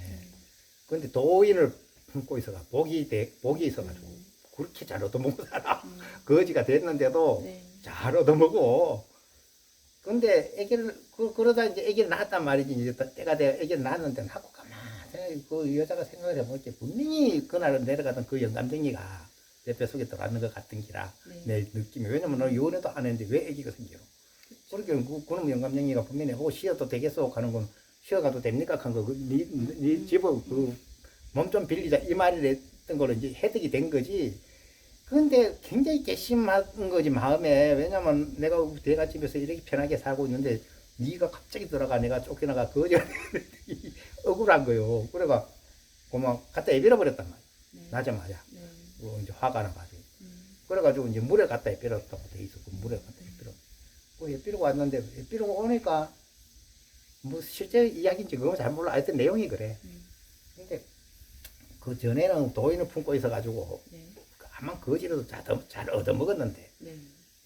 근데 도인을 품고 있어가 복이 있어가지고 그렇게 잘 얻어먹고 살아. 거지가 됐는데도 잘 얻어먹어. 근데 애기를 그러다 이제 애기를 낳았단 말이지. 이제 때가 돼 애기를 낳았는데 하고 가만히 그 여자가 생각을 해볼게. 분명히 그날 내려가던 그 영감쟁이가 내 뱃속에 들어가는 것 같은 기라. 내 느낌이. 왜냐면 너 연애도 안 했는데 왜 애기가 생겨? 그러니까 그놈 영감쟁이가 분명히 쉬어도 되겠어 하는 건 쉬어가도 됩니까? 한 거. 네 집을 몸 좀 빌리자 이 말을 했던 거는 이제 혜택이 된 거지. 근데 굉장히 괘씸한 거지 마음에. 왜냐면 내가 대갓집에서 이렇게 편하게 살고 있는데 네가 갑자기 들어가 내가 쫓겨나가 거절 억울한 거요. 그래가 그만 갖다 애빌어 버렸단 말이야. 나자마자 이제 화가 나가지고 그래가지고 이제 물에 갖다 빼렸다고 돼 있었고, 물에 갖다 빼려. 그 빼려고 왔는데, 빼려고 오니까, 뭐 실제 이야기인지 그거 잘 몰라. 하여튼 내용이 그래. 근데 그 전에는 도인을 품고 있어가지고, 네. 아마 거지라도 잘 얻어먹었는데, 네.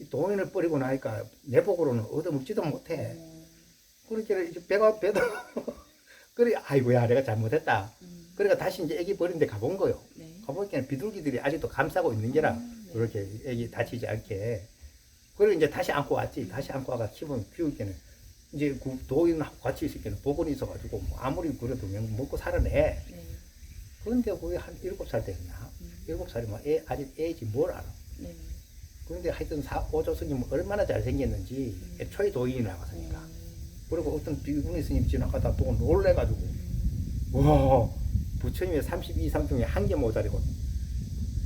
이 도인을 버리고 나니까 내 복으로는 얻어먹지도 못해. 어, 그러니까 이제 배도, 그래, 아이고야, 내가 잘못했다. 그러니까 다시 이제 애기 버린 데 가본 거요. 네. 가보니까 비둘기들이 아직도 감싸고 있는 게라, 네. 그렇게 애기 다치지 않게. 그리고 이제 다시 안고 왔지. 다시 안고 와가 키울 때는, 이제 그 도인하고 같이 있을 때는 복원이 있어가지고, 뭐 아무리 그래도 먹고 살아내. 네. 그런데 거의 한 7살 됐나? 7살이면 아직 애지 뭘 알아. 네. 그런데 하여튼 오조 스님은 얼마나 잘생겼는지, 애초에 도인이 나갔으니까. 그리고 어떤 비구니 스님 지나가다 보고 놀래가지고, 와, 부처님의 32상 중에 한 개 모자리고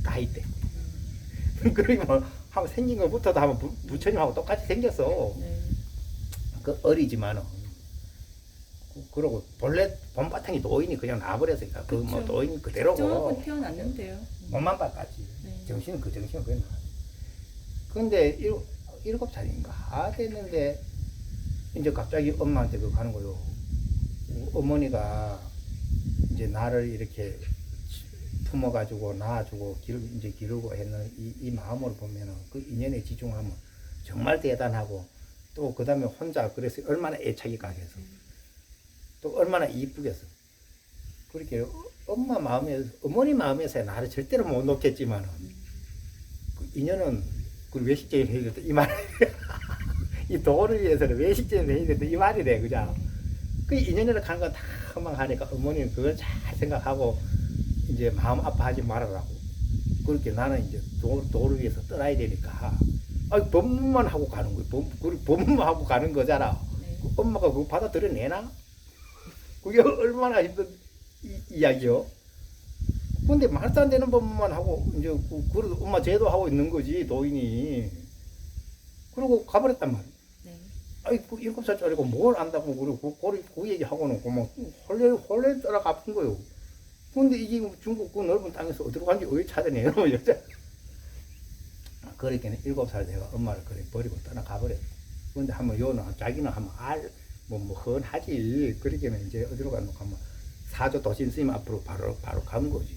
다 있대. 그러면 한번 생긴 것부터도 한번 부처님하고 똑같이 생겼어. 네. 그 어리지만은. 그러고 본래 본바탕이 도인이 그냥 나와버렸으니까 그 뭐 그쵸. 도인 그대로고 정확히 태어났는데요. 몸만 바꿨지. 네. 정신은 그 정신은 그냥. 근데 7살인가 됐는데 이제 갑자기 엄마한테 그 가는 거요. 어머니가 이제 나를 이렇게 품어가지고 낳아주고 이제 기르고 했는 이 마음으로 보면은 그 인연에 집중하면 정말 대단하고, 또 그 다음에 혼자 그래서 얼마나 애착이 가겠어. 또 얼마나 이쁘겠어. 그렇게 어머니 마음에서 나를 절대로 못 놓겠지만은 그 인연은 그 외식쟁이 해야 된다 이 말. 이 도를 위해서는 외식쟁이 해야 된다 이 말이래, 그죠? 그 인연이라 가는 건 다 허망하니까 어머니는 그걸 잘 생각하고 이제 마음 아파하지 말아라고. 그렇게 나는 이제 도를 위해서 떠나야 되니까. 아니, 법문만 하고 가는 거야. 법문만 하고 가는 거잖아. 네. 그 엄마가 그거 받아들여내나? 그게 얼마나 힘든 이야기요. 근데 말도 안 되는 법문만 하고, 이제, 그래도 엄마 제도하고 있는 거지, 도인이. 그러고 가버렸단 말이야. 네. 아이, 그 7살짜리고 뭘 안다고, 그리고 그 얘기하고는 그만 홀래 따라가쁜 거요. 근데 이게 중국 그 넓은 땅에서 어디로 간지 왜 찾아내요, 여자. 그렇게는 7살 내가 엄마를 그래 버리고 떠나가버렸어. 근데 한번 요는 자기는 한번 뭐 헌하지. 그렇게는 이제 어디로 갔노 하면 사조 도신 스님 앞으로 바로 간 거지.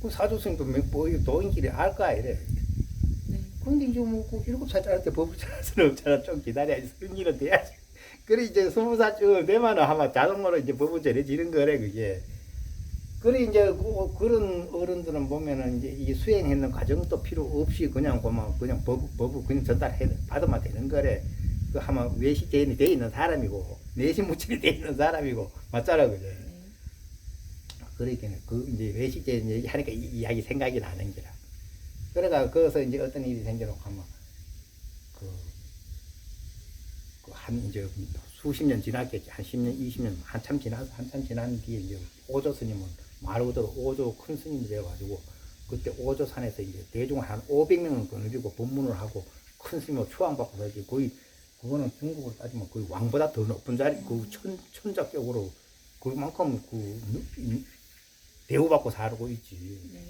그 사조 스님도 뭐 도인길이 알 거 아니래. 네. 근데 이제 뭐그 7살짜리한테 법을 전할 수는 없잖아. 좀 기다려야지. 승리는 돼야지. 그래 이제 20살쯤 되면은 아마 자동으로 이제 법을 전해지는 거래, 그게. 그래 이제 그런 어른들은 보면은 이제 이 수행했는 과정도 필요 없이 그냥 그냥 법을 그냥 받으면 되는 거래. 그 하면 외식제인이 돼 있는 사람이고 내신무침이 돼 있는 사람이고 맞잖아, 그래. 네. 그러니까 그 이제 외식제인 얘기하니까 이 이야기 생각이 나는 거라. 그래가 거기서 이제 어떤 일이 생겨놓고 하면 한 이제 수십 년 지났겠지. 한 10년, 20년 한참 지난 뒤에 이제 오조 스님은 말 그대로 오조 큰 스님이 되어가지고 그때 오조산에서 이제 대중을 한 500명을 거느리고 법문을 하고 큰 스님으로 추앙받고 그러지. 거의 그거는 중국으로 따지면 거의 왕보다 더 높은 자리, 그 천자격으로 그만큼 대우받고 살고 있지. 네.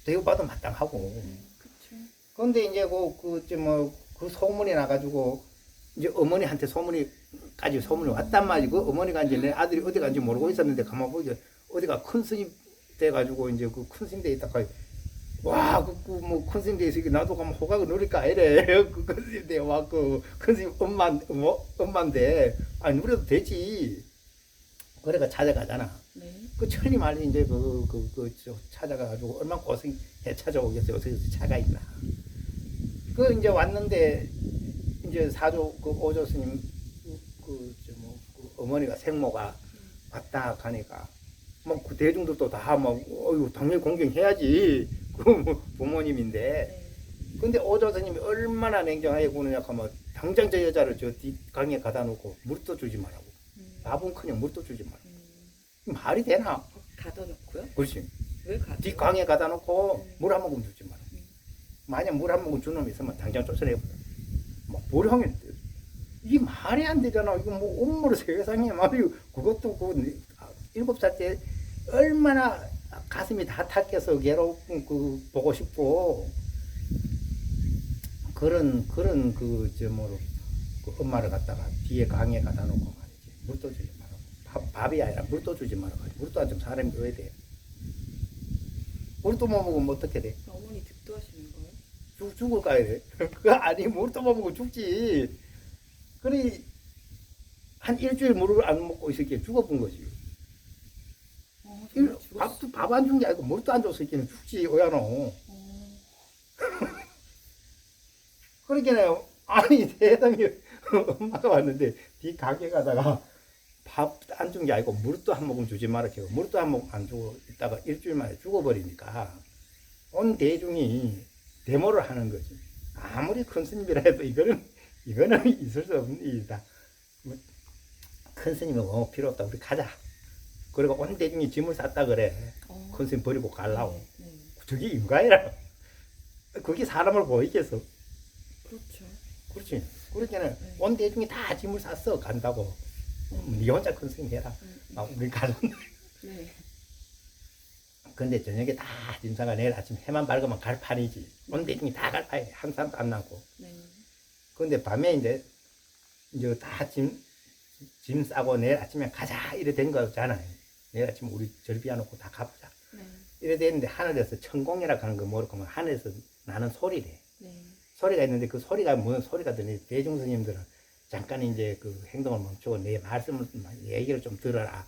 대우받으면 마땅하고. 그쵸. 그런데 이제 그 소문이 나가지고 이제 어머니한테 소문이 왔단 말이지. 그 어머니가 이제 내 아들이 어디 간지 모르고 있었는데 가만 보니까 어디가 큰 스님 돼가지고 이제 그 큰 스님 돼 있다가 와, 뭐 큰 스님 돼 있으니까 나도 가면 호각을 누릴까 이래. 그 큰 스님 돼 와, 그 큰 스님 엄마인데 아니 누려도 되지. 그래가 찾아가잖아. 네. 그 천리 말이 이제 찾아가가지고 얼마나 고생해 찾아오겠어요. 어디서 차가 있나. 그 이제 왔는데 이제 사조 그 오조 스님 그 어머니가 생모가 왔다 가니까 뭐 그 대중들도 다 막 어유 당연히 공경해야지. 그 부모님인데. 네. 근데 오조 스님이 얼마나 냉정하게 구느냐 하면 당장 저 여자를 저 뒷강에 가다 놓고 물도 주지 말라고. 밥은커녕 물도 주지 말라고. 말이 되나? 가둬놓고요? 그렇지. 왜 가둬? 뒷강에 가다 놓고 물 한 모금 주지 말라고. 음. 만약 물 한 모금 주는 놈 있으면 당장 쫓아내버려. 막 보령이 이게 말이 안 되잖아. 이거 뭐 온몸으로 세상에 말이 그것도 그 7살 때 얼마나 가슴이 다 탁해서 괴롭고 보고 싶고 그런 그 엄마를 갖다가 뒤에 강에 갖다 놓고 말이지. 물도 주지 말라고. 밥이 아니라 물도 주지 말라고. 물도 안 주면 사람이 왜 돼? 물도 못 먹으면 어떻게 돼? 어머니 득도하시는 거예요? 죽을 까야 돼. 그거 아니, 물도 못 먹고 죽지. 그래, 한 일주일 물을 안 먹고 있을게 죽어본 거지. 정말 죽었어. 밥 안 준 게 아니고 물도 안 줬을 게는 죽지, 오야노. 그러니까, 아니, 대담이 엄마가 왔는데, 뒤 가게 가다가 밥 안 준 게 아니고 물도 한 모금 주지 마라 해고 물도 한 모금 안 주고 있다가 일주일 만에 죽어버리니까 온 대중이 데모를 하는 거지. 아무리 큰 스님이라 해도 이거는 있을 수 없는 일이다. 큰 스님은 필요 없다. 우리 가자. 그리고 온 대중이 짐을 쌌다 그래. 큰 스님 버리고 가려고. 저게 인간이라. 그게 사람을 보이겠어. 그렇죠. 그렇지. 그러니까 온 대중이 다 짐을 쌌어. 간다고. 네 혼자 큰 스님 해라. 우리 가는데. 네. 근데 저녁에 다 짐싸가 내일 아침 해만 밝으면 갈 판이지. 온 대중이 다 갈 판이 한 사람도 안 남고. 근데 밤에 이제 다 짐 싸고 내일 아침에 가자 이래 된 거잖아요. 내일 아침에 우리 절비해놓고 다 가보자. 이래 됐는데 하늘에서 천공이라 하는 거 모르고 하늘에서 나는 소리래. 소리가 있는데 그 소리가 무슨 소리가 들리니 대중스님들은 잠깐 이제 그 행동을 멈추고 내 말씀을 얘기를 좀 들어라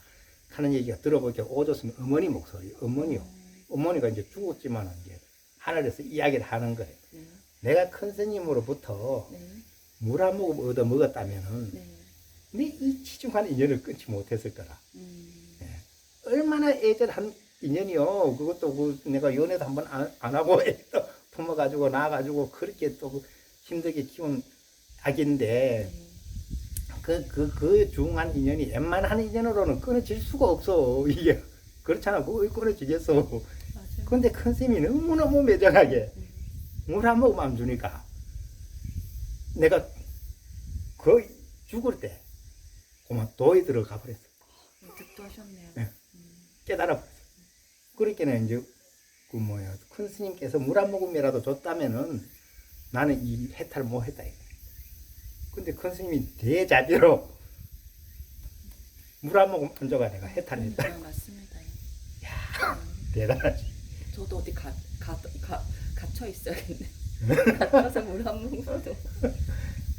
하는 얘기가 들어보니까 오줬으면 어머니 목소리, 어머니요. 어머니가 이제 죽었지만 이제 하늘에서 이야기를 하는 거예요. 내가 큰 스님으로부터 물 한 모금 얻어 먹었다면은 네 이 치중한 인연을 끊지 못했을 거라. 예. 얼마나 애절한 인연이요. 그것도 내가 연애도 한번 안 하고 애도 품어가지고 낳아가지고 그렇게 또 힘들게 키운 아기인데 그 중한 인연이 웬만한 인연으로는 끊어질 수가 없어. 이게 그렇잖아. 그거 끊어지겠어. 맞아요. 근데 큰 스님이 너무너무 매정하게 물 한 모금 안 주니까 내가 거의 죽을 때 그만 도에 들어가 버렸어. 득도하셨네요. 네. 깨달아 버렸어. 그러니까 이제 큰 스님께서 물 한 모금이라도 줬다면은 나는 이 해탈을 못 했다 이거. 근데 큰 스님이 대자비로 물 한 모금 안 줘가 내가 해탈을 했다. 맞습니다. 야, 대단하지. 저도 어디 갇혀 있어야겠네. 갇혀서 물 한 모금도.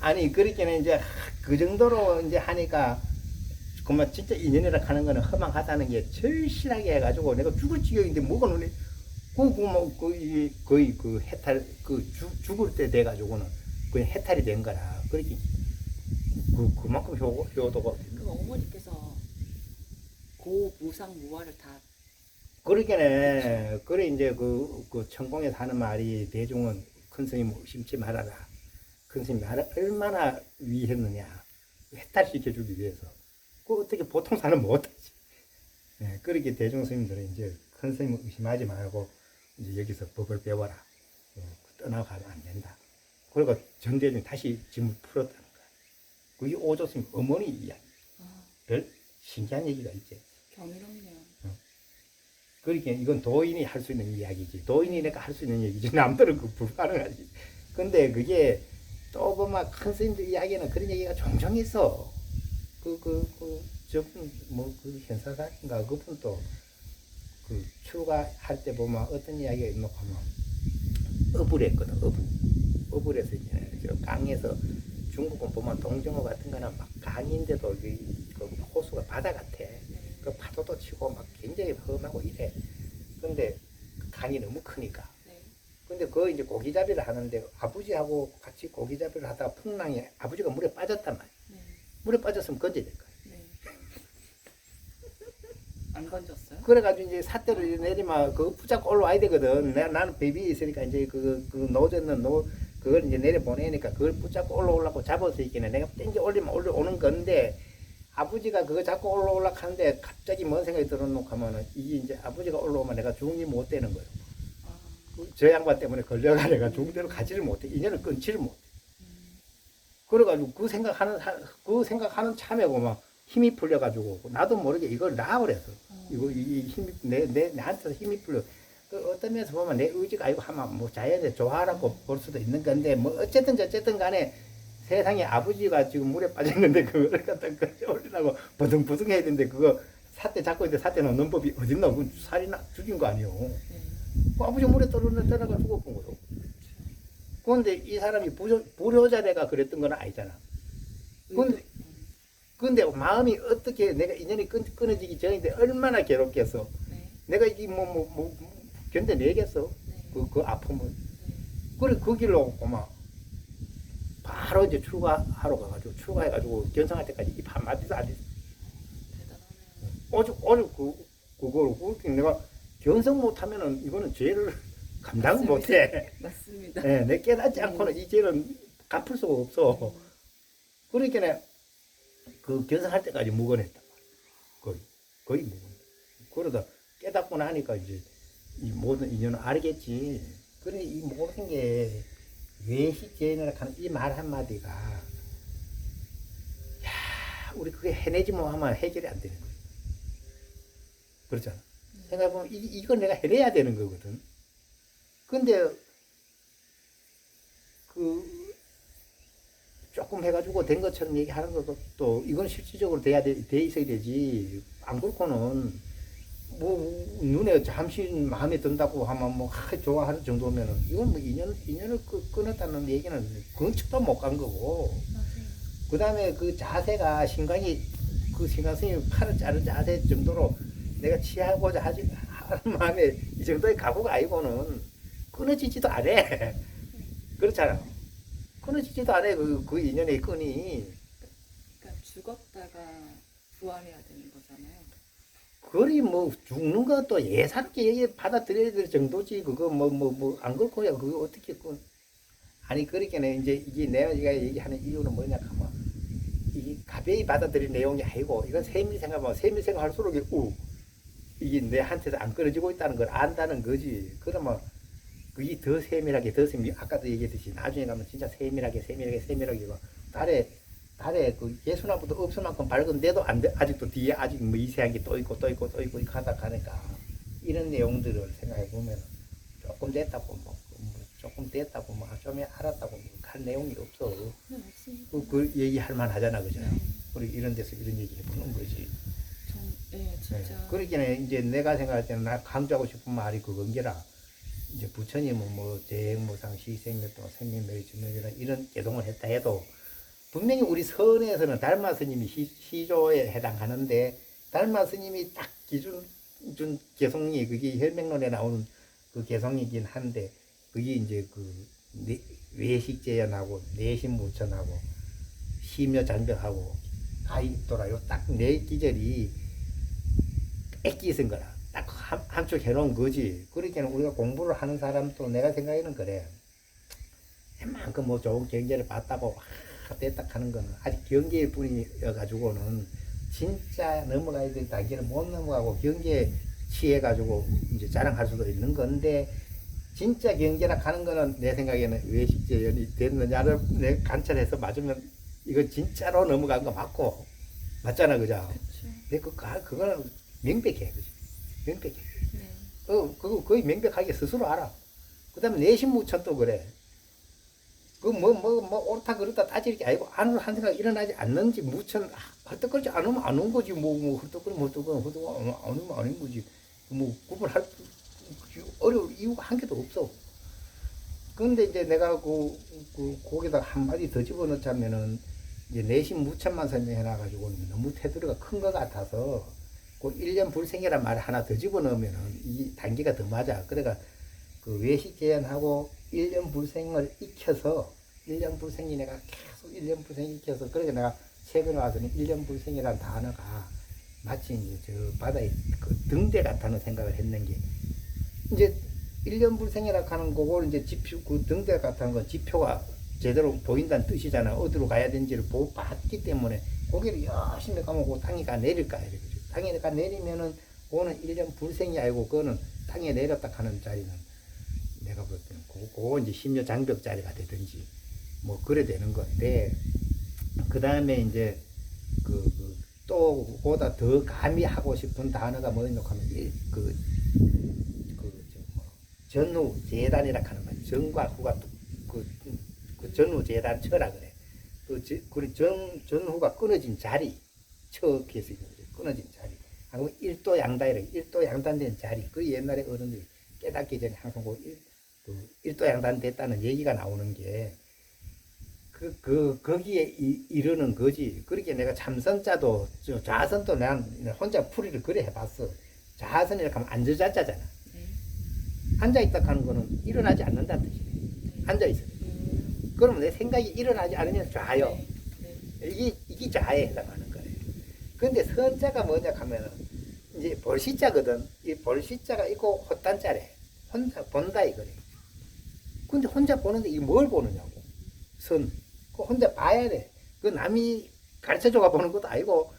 아니 그렇게는 이제 그 정도로 이제 하니까 그만 진짜 인연이라 하는 거는 허망하다는 게 절실하게 해가지고 내가 죽을 지경인데 뭐가 눈에 거의 그 해탈 죽을 때 돼가지고는 그 해탈이 된 거라. 그렇게 그만큼 효도가. 그 어머니께서 고무상무화를 다. 그러니까네. 그래 이제 그 천공에서 하는 말이 대중은 큰 스님 의심치 말아라. 큰 스님이 나를 얼마나 위했느냐. 해탈시켜주기 위해서. 그 어떻게 보통 사람 못하지. 네, 그렇게 대중 스님들은 이제 큰 스님을 의심하지 말고 이제 여기서 법을 배워라. 떠나가면 안 된다. 그리고 전대중이 다시 짐을 풀었다는 거야. 그게 오조 스님 어머니 이야기. 별 신기한 얘기가 있지. 경이롭네요. 그러니까 이건 도인이 할 수 있는 이야기지. 도인이 내가 할 수 있는 얘기지. 남들은 그 불가능하지. 근데 그게 또 보면 큰 스님들 이야기는 그런 얘기가 종종 있어. 저분 그 현사사인가 그분 또 그 출가할 때 보면 어떤 이야기가 있노 하면 어불했거든. 어불에서 이제 저 강에서 중국은 보면 동정호 같은 거는 막 강인데도 그 호수가 바다 같아. 그 파도도 치고 막 굉장히 험하고 이래. 근데 강이 너무 크니까. 근데 그 이제 고기잡이를 하는데 아버지하고 같이 고기잡이를 하다가 풍랑에 아버지가 물에 빠졌단 말이야. 물에 빠졌으면 건져야 될 거야. 안 건졌어요? 그래가지고 이제 삿대를 내리면 그거 붙잡고 올라와야 되거든. 나는 베비에 있으니까 이제 그 노젓는 그걸 이제 내려보내니까 그걸 붙잡고 올라오려고 잡아서 있기는 내가 땡겨 올리면 올라오는 건데 아버지가 그거 잡고 올라오려고 하는데 갑자기 뭔 생각이 들어놓고 하면은 이게 이제 아버지가 올라오면 내가 중이 못 되는 거예요. 저 양반 때문에 걸려가 내가 중대로 가지를 못해. 인연을 끊지를 못해. 그래가지고 그 생각하는 참에고 막 힘이 풀려가지고 나도 모르게 이걸 놔버려서 이거 이 힘이 나한테서 힘이 풀려. 그 어떤 면에서 보면 내 의지가 아니고 하면 뭐 자연에 좋아하라고 볼 수도 있는 건데 뭐 어쨌든 저쨌든 간에 세상에 아버지가 지금 물에 빠졌는데 그거를 갖다 끌어올리라고 버둥버둥 해야 되는데 그거 사태 잡고 있는데 사태 놓는 법이 어딨나? 그 살이나 죽인 거 아니요. 네. 그 아버지 물에 떨어가 죽었던 거죠. 그런데 이 사람이 불효자래가 그랬던 건 아니잖아. 근데 마음이 어떻게 내가 인연이 끊어지기 전인데 얼마나 괴롭겠어. 네. 내가 이게 견뎌내겠어. 네. 그 아픔을. 네. 그래 그 길로 고마 바로 이제 출가하러 가가지고 출가해가지고 견성할 때까지 입 한마디도 안 했어. 대단하네요. 오죽 그걸 그렇게 내가 견성 못하면은 이거는 죄를 감당 맞습니다. 못해. 맞습니다. 예, 내 깨닫지 않고는 이 죄는 갚을 수가 없어. 그러니까 그 견성할 때까지 무건했단 말이야. 거의 무건. 그러다 깨닫고 나니까 이제 이 모든 인연을 알겠지. 그래 이 모든 게 외식죄인이라 하는 이 말 한마디가 야 우리 그게 해내지 뭐 하면 해결이 안 되는 거야. 그렇잖아. 생각해보면 이건 내가 해내야 되는 거거든. 근데 그 조금 해가지고 된 것처럼 얘기하는 것도 또 이건 실질적으로 돼 있어야 되지. 안 그렇고는 뭐 눈에 잠시 마음에 든다고 하면 뭐 좋아하는 정도면은 이건 뭐 인연을 끊었다는 얘기는 근처도 못 간 거고. 그 다음에 그 자세가 신강이 그 신강 스님이 팔을 자른 자세 정도로 내가 취하고자 하는 마음에 이 정도의 각오가 아니고는 끊어지지도 않아. 그렇잖아. 끊어지지도 않아. 그 인연의 끈이. 그러니까 죽었다가 부활해야 되는 거잖아요. 그리 뭐 죽는 것도 예사롭게 얘기 받아들여야 될 정도지. 그거 안 그렇고야 그거 어떻게 아니 그렇게는 이제 이게 내가 얘기하는 이유는 뭐냐 하면 이게 가벼이 받아들일 내용이 아니고 이건 세밀 생각할수록 이게 내한테서 안 끊어지고 있다는 걸 안다는 거지. 그러면 그게 더 세밀하게 아까도 얘기했듯이 나중에 가면 진짜 세밀하게 달에 그 예수나무도 없을 만큼 밝은데도 안 돼. 아직도 뒤에 아직 미세한 게 또 있고 하다 가니까 이런 내용들을 생각해 보면 조금 됐다고 좀 알았다고 할 내용이 없어. 네, 맞습니다. 그 얘기할 만하잖아, 그죠? 네. 그리고 이런 데서 이런 얘기 해보는 거지. 네, 진짜. 그러니까 이제 내가 생각할 때는 나 강조하고 싶은 말이 그건게라. 이제 부처님은 뭐 재행무상 시생멸도 생명멸이 증명이라 이런 개동을 했다 해도 분명히 우리 선에서는 달마 스님이 시조에 해당하는데 달마 스님이 딱 기준 준 개성이 그게 혈맹론에 나오는 그 개성이긴 한데 그게 이제 그 외식제연하고 내신무천하고 심여장벽하고 가입도라요 딱 네 기절이 애끼쓴 거라 딱 한쪽 해놓은 거지. 그러니까 우리가 공부를 하는 사람도 내가 생각에는 그래. 웬만큼 뭐 좋은 경제를 봤다고 됐다 하는 거는 아직 경계일 뿐이어가지고는 진짜 넘어가야 될 단계를 못 넘어가고 경계에 취해가지고 이제 자랑할 수도 있는 건데 진짜 경계나 가는 거는 내 생각에는 외식제연이 됐느냐를 내 관찰해서 맞으면 이거 진짜로 넘어간 거 맞고 맞잖아, 그죠? 근데 그거는 명백해, 그죠? 명백해. 네. 그거 거의 명백하게 스스로 알아. 그 다음에 내신무천도 그래. 옳다 그렇다 따질 게 아니고 안으로 한 생각 일어나지 않는지 무천 헐떡거리지 않으면 안 온 거지 헐떡거리면 안 오면 아닌 거지 구분할 어려울 이유가 한 개도 없어. 그런데 이제 내가 거기다 한마디 더 집어넣자면은 이제 내신 무천만 설명해놔가지고 너무 테두리가 큰 것 같아서 그 1년 불생이란 말 하나 더 집어넣으면은 이 단계가 더 맞아. 그러니까 그 외식 제한하고 1년 불생을 익혀서 1년 불생이 내가 계속 1년 불생 익혀서 그러니까 내가 최근에 와서는 1년 불생이라는 단어가 마치 이제 저 바다의 그 등대 같다는 생각을 했는 게 이제 1년 불생이라 하는 그걸 이제 지표 그 등대 같다는 건 지표가 제대로 보인다는 뜻이잖아. 어디로 가야 되는지를 봤기 때문에 거기를 열심히 가면 그 땅이 가 내릴까 이거죠. 땅에 가 내리면은 그거는 1년 불생이 아니고 그거는 땅에 내렸다 하는 자리는 내가 볼 때는 그거 이제 심려 장벽 자리가 되든지 뭐 그래 되는 건데 그 다음에 이제 또 그보다 더 감히 하고 싶은 단어가 뭐냐고 하면 전후 재단이라 하는 거야. 전과 후가 그 전후 재단 처라 그래. 그 전후가 끊어진 자리, 처기에서 끊어진 자리. 하고 일도 양단이라 일도 양단된 자리. 그 옛날에 어른들이 깨닫기 전에 항상 그 일도 양단 됐다는 얘기가 나오는 게 거기에 이르는 거지. 그렇게 내가 참선자도, 좌선도 난 혼자 풀이를 그래 해봤어. 좌선이라고 하면 앉아자잖아. 네. 앉아있다 하는 거는 일어나지 않는다는 뜻이네. 앉아있어. 그러면 내 생각이 일어나지 않으면 좌요. 네. 네. 이게 좌에 해당하는 거예요. 근데 선자가 뭐냐 하면은, 이제 벌시자거든. 이 벌시자가 있고 헛단자래. 혼자 본다 이거래. 근데 혼자 보는데 이게 뭘 보느냐고. 선. 그 혼자 봐야 돼. 그 남이 가르쳐줘가 보는 것도 아니고,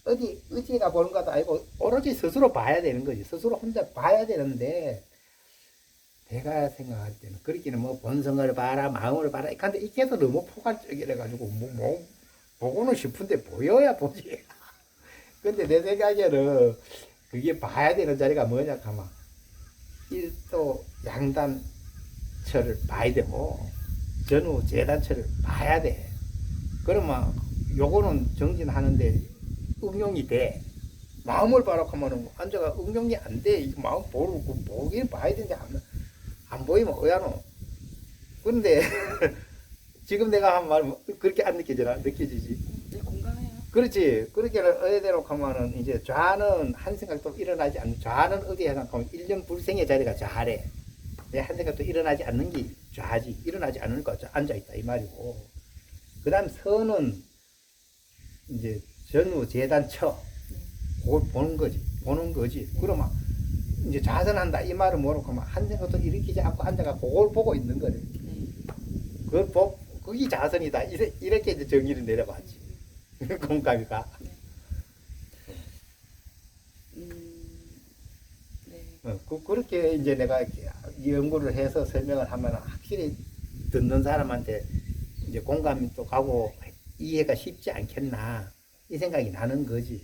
어디 의지가 보는 것도 아니고, 오로지 스스로 봐야 되는 거지. 스스로 혼자 봐야 되는데, 내가 생각할 때는, 그렇게는 뭐 본성을 봐라, 마음을 봐라, 근데 이게 서 너무 포괄적이래가지고, 보고는 싶은데 보여야 보지. 근데 내 생각에는, 그게 봐야 되는 자리가 뭐냐 하면, 일도 양단처를 봐야 되고, 전후 재단처를 봐야 돼. 그러면 요거는 정진하는데 응용이 돼. 마음을 봐라 하면은 앉아가 응용이 안 돼. 이 마음 보긴 봐야 되는데 안 보이면 어야노. 근데 지금 내가 한 말 그렇게 안 느껴지나? 느껴지지? 네, 공감해요. 그렇지. 그렇게 어디대로 하면은 이제 좌는 한 생각도 일어나지 않는, 좌는 어디에 해당하면 일념불생의 자리가 좌래. 내 한 생각도 일어나지 않는 게 좌지. 일어나지 않으니까 앉아있다 이 말이고. 그 다음 선은 이제 전후 재단 처. 그걸 보는 거지. 그러면 이제 좌선한다 이 말은 뭐라고 하면 한 생각도 일으키지 않고 앉아가 그걸 보고 있는 거래. 그걸 그게 좌선이다. 이렇게 이제 정의를 내려봤지. 공감이가. 네. 그렇게 이제 내가 연구를 해서 설명을 하면 확실히 듣는 사람한테 이제 공감이 또 가고 이해가 쉽지 않겠나 이 생각이 나는 거지.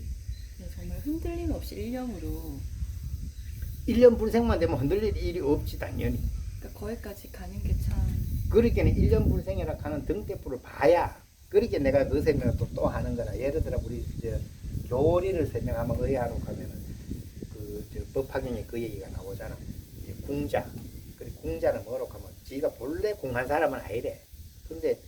네, 정말 흔들림 없이 일념으로. 일념불생만 되면 흔들릴 일이 없지 당연히. 그러니까 거기까지 가는 게 참. 그렇게는 일념불생이라 하는 등대부를 봐야. 그렇게 내가 그 설명을 또 하는 거라. 예를 들어 우리 이제 교리를 설명하면 의하로 가면은 법화경에 그 얘기가 나오잖아. 궁자. 그래 궁자는 뭐라고 하면 지가 본래 궁한 사람은 아니래. 근데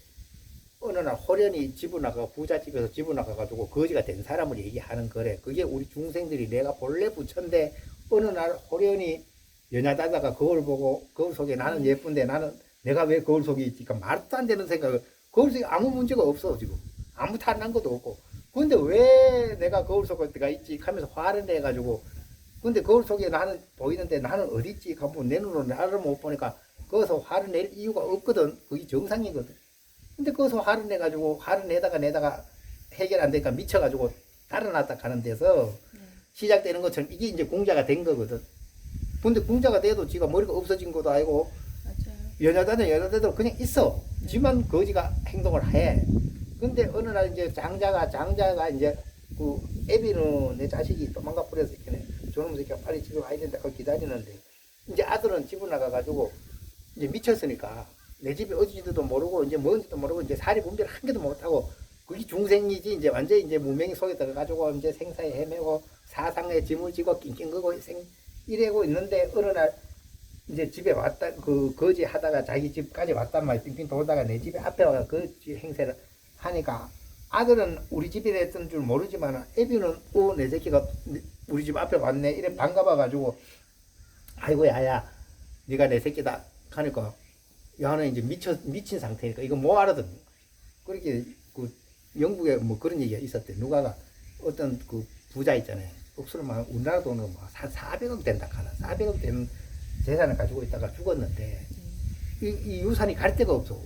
어느 날 호련히 집을 나가 부잣집에서 집을 나가가지고 거지가 된 사람을 얘기하는 거래. 그게 우리 중생들이 내가 본래 부처인데 어느 날 호련히 연야다다가 거울 보고 거울 속에 나는 예쁜데 나는 내가 왜 거울 속에 있지? 그러니까 말도 안 되는 생각을. 거울 속에 아무 문제가 없어 지금. 아무 탓난 것도 없고. 근데 왜 내가 거울 속에 있지? 하면서 화를 내가지고 근데 거울 속에 나는 보이는데 나는 어디 있지? 가면 내 눈으로 나를 못 보니까 거기서 화를 낼 이유가 없거든. 그게 정상이거든. 근데 거기서 화를 내가지고 화를 내다가 해결 안 되니까 미쳐가지고 달아났다 가는 데서 시작되는 것처럼 이게 이제 공자가 된 거거든. 근데 공자가 돼도 지가 머리가 없어진 것도 아니고 연야대도 그냥 있어. 지만 거지가 행동을 해. 근데 어느 날 이제 장자가 이제 그 애비는 내 자식이 도망가 버려서 이렇게 저놈 새끼가 빨리 집에 와야 된다 고 기다리는데 이제 아들은 집을 나가가지고 이제 미쳤으니까 내 집에 어디지도 모르고 이제 뭔지도 모르고 이제 사리 분별 한 개도 못하고 그게 중생이지 이제 완전히 이제 무명이 속에 들어가지고 이제 생사에 헤매고 사상에 짐을 지고 낑낑거고 이래고 있는데 어느 날 이제 집에 왔다 그 거지 하다가 자기 집까지 왔단 말이야. 빙빙 돌다가 내 집에 앞에 와서 그 행세를 하니까 아들은 우리 집에 됐던 줄 모르지만 애비는 내 새끼가 우리 집 앞에 왔네 이래 반가워가지고 아이고 야야 네가 내 새끼다 하니까 야는 이제 미친 상태니까 이거 뭐 알아듣니. 그렇게 그 영국에 뭐 그런 얘기가 있었대. 누가가 어떤 그 부자 있잖아요. 억수로만 우리나라 돈은 뭐 400억 된다 하나 400억 되는 재산을 가지고 있다가 죽었는데 이 유산이 갈 데가 없어.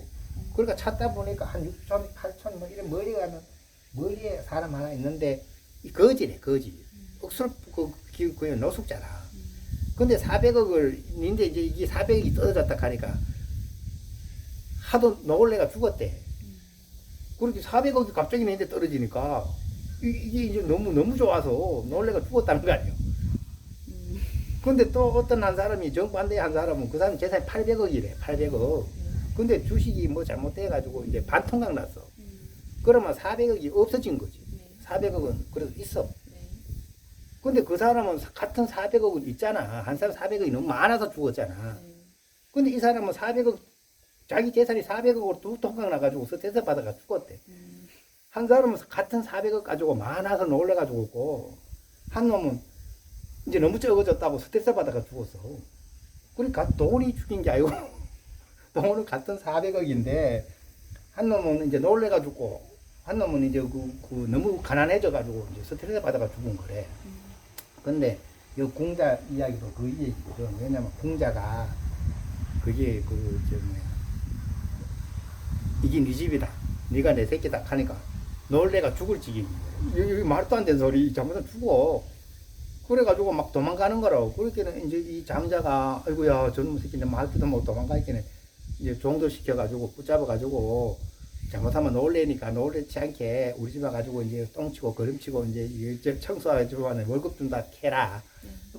그러니까 찾다 보니까 한 6천, 8천 뭐 이런 머리에 사람 하나 있는데 이 거지래 거지. 억수로 그냥 노숙자라. 근데 400억을 인데 이제 이게 400억이 떨어졌다 하니까 하도 노골래가 죽었대. 그렇게 400억이 갑자기 내한테 떨어지니까 이게 이제 너무 좋아서 노골래가 죽었다는 거 아니에요. 근데 또 어떤 한 사람이 정반대 한 사람은 그 사람 재산이 800억이래. 800억. 근데 주식이 뭐 잘못돼가지고 이제 반통강 났어. 그러면 400억이 없어진 거지. 400억은 그래도 있어. 근데 그 사람은 같은 400억은 있잖아. 한 사람 400억이 너무 많아서 죽었잖아. 근데 이 사람은 400억, 자기 재산이 400억으로 두 통강 나가지고 스트레스 받아가 죽었대. 한 사람은 같은 400억 가지고 많아서 놀래가지고 있고, 한 놈은 이제 너무 적어졌다고 스트레스 받아가 죽었어. 그러니까 돈이 죽인 게 아니고, 돈은 같은 400억인데, 한 놈은 이제 놀래가지고, 한 놈은 이제 너무 가난해져가지고 이제 스트레스 받아가 죽은 거래. 근데 이 공자 이야기도 그 얘기거든. 왜냐면 공자가 그게 이게 네 집이다. 네가 내 새끼다 하니까 놀래가 죽을 지경이야. 이게 말도 안 되는 소리. 잘못하면 죽어. 그래가지고 막 도망가는 거라고. 그렇게는 이제 이 장자가 아이고야 저놈 새끼네 말도 못 도망가 있겠네. 이제 종도 시켜가지고 붙잡아가지고 잘못하면 놀래니까 놀래지 않게 우리 집 와가지고 이제 똥치고 걸음치고 이제 청소해주고 하는 월급 준다 캐라.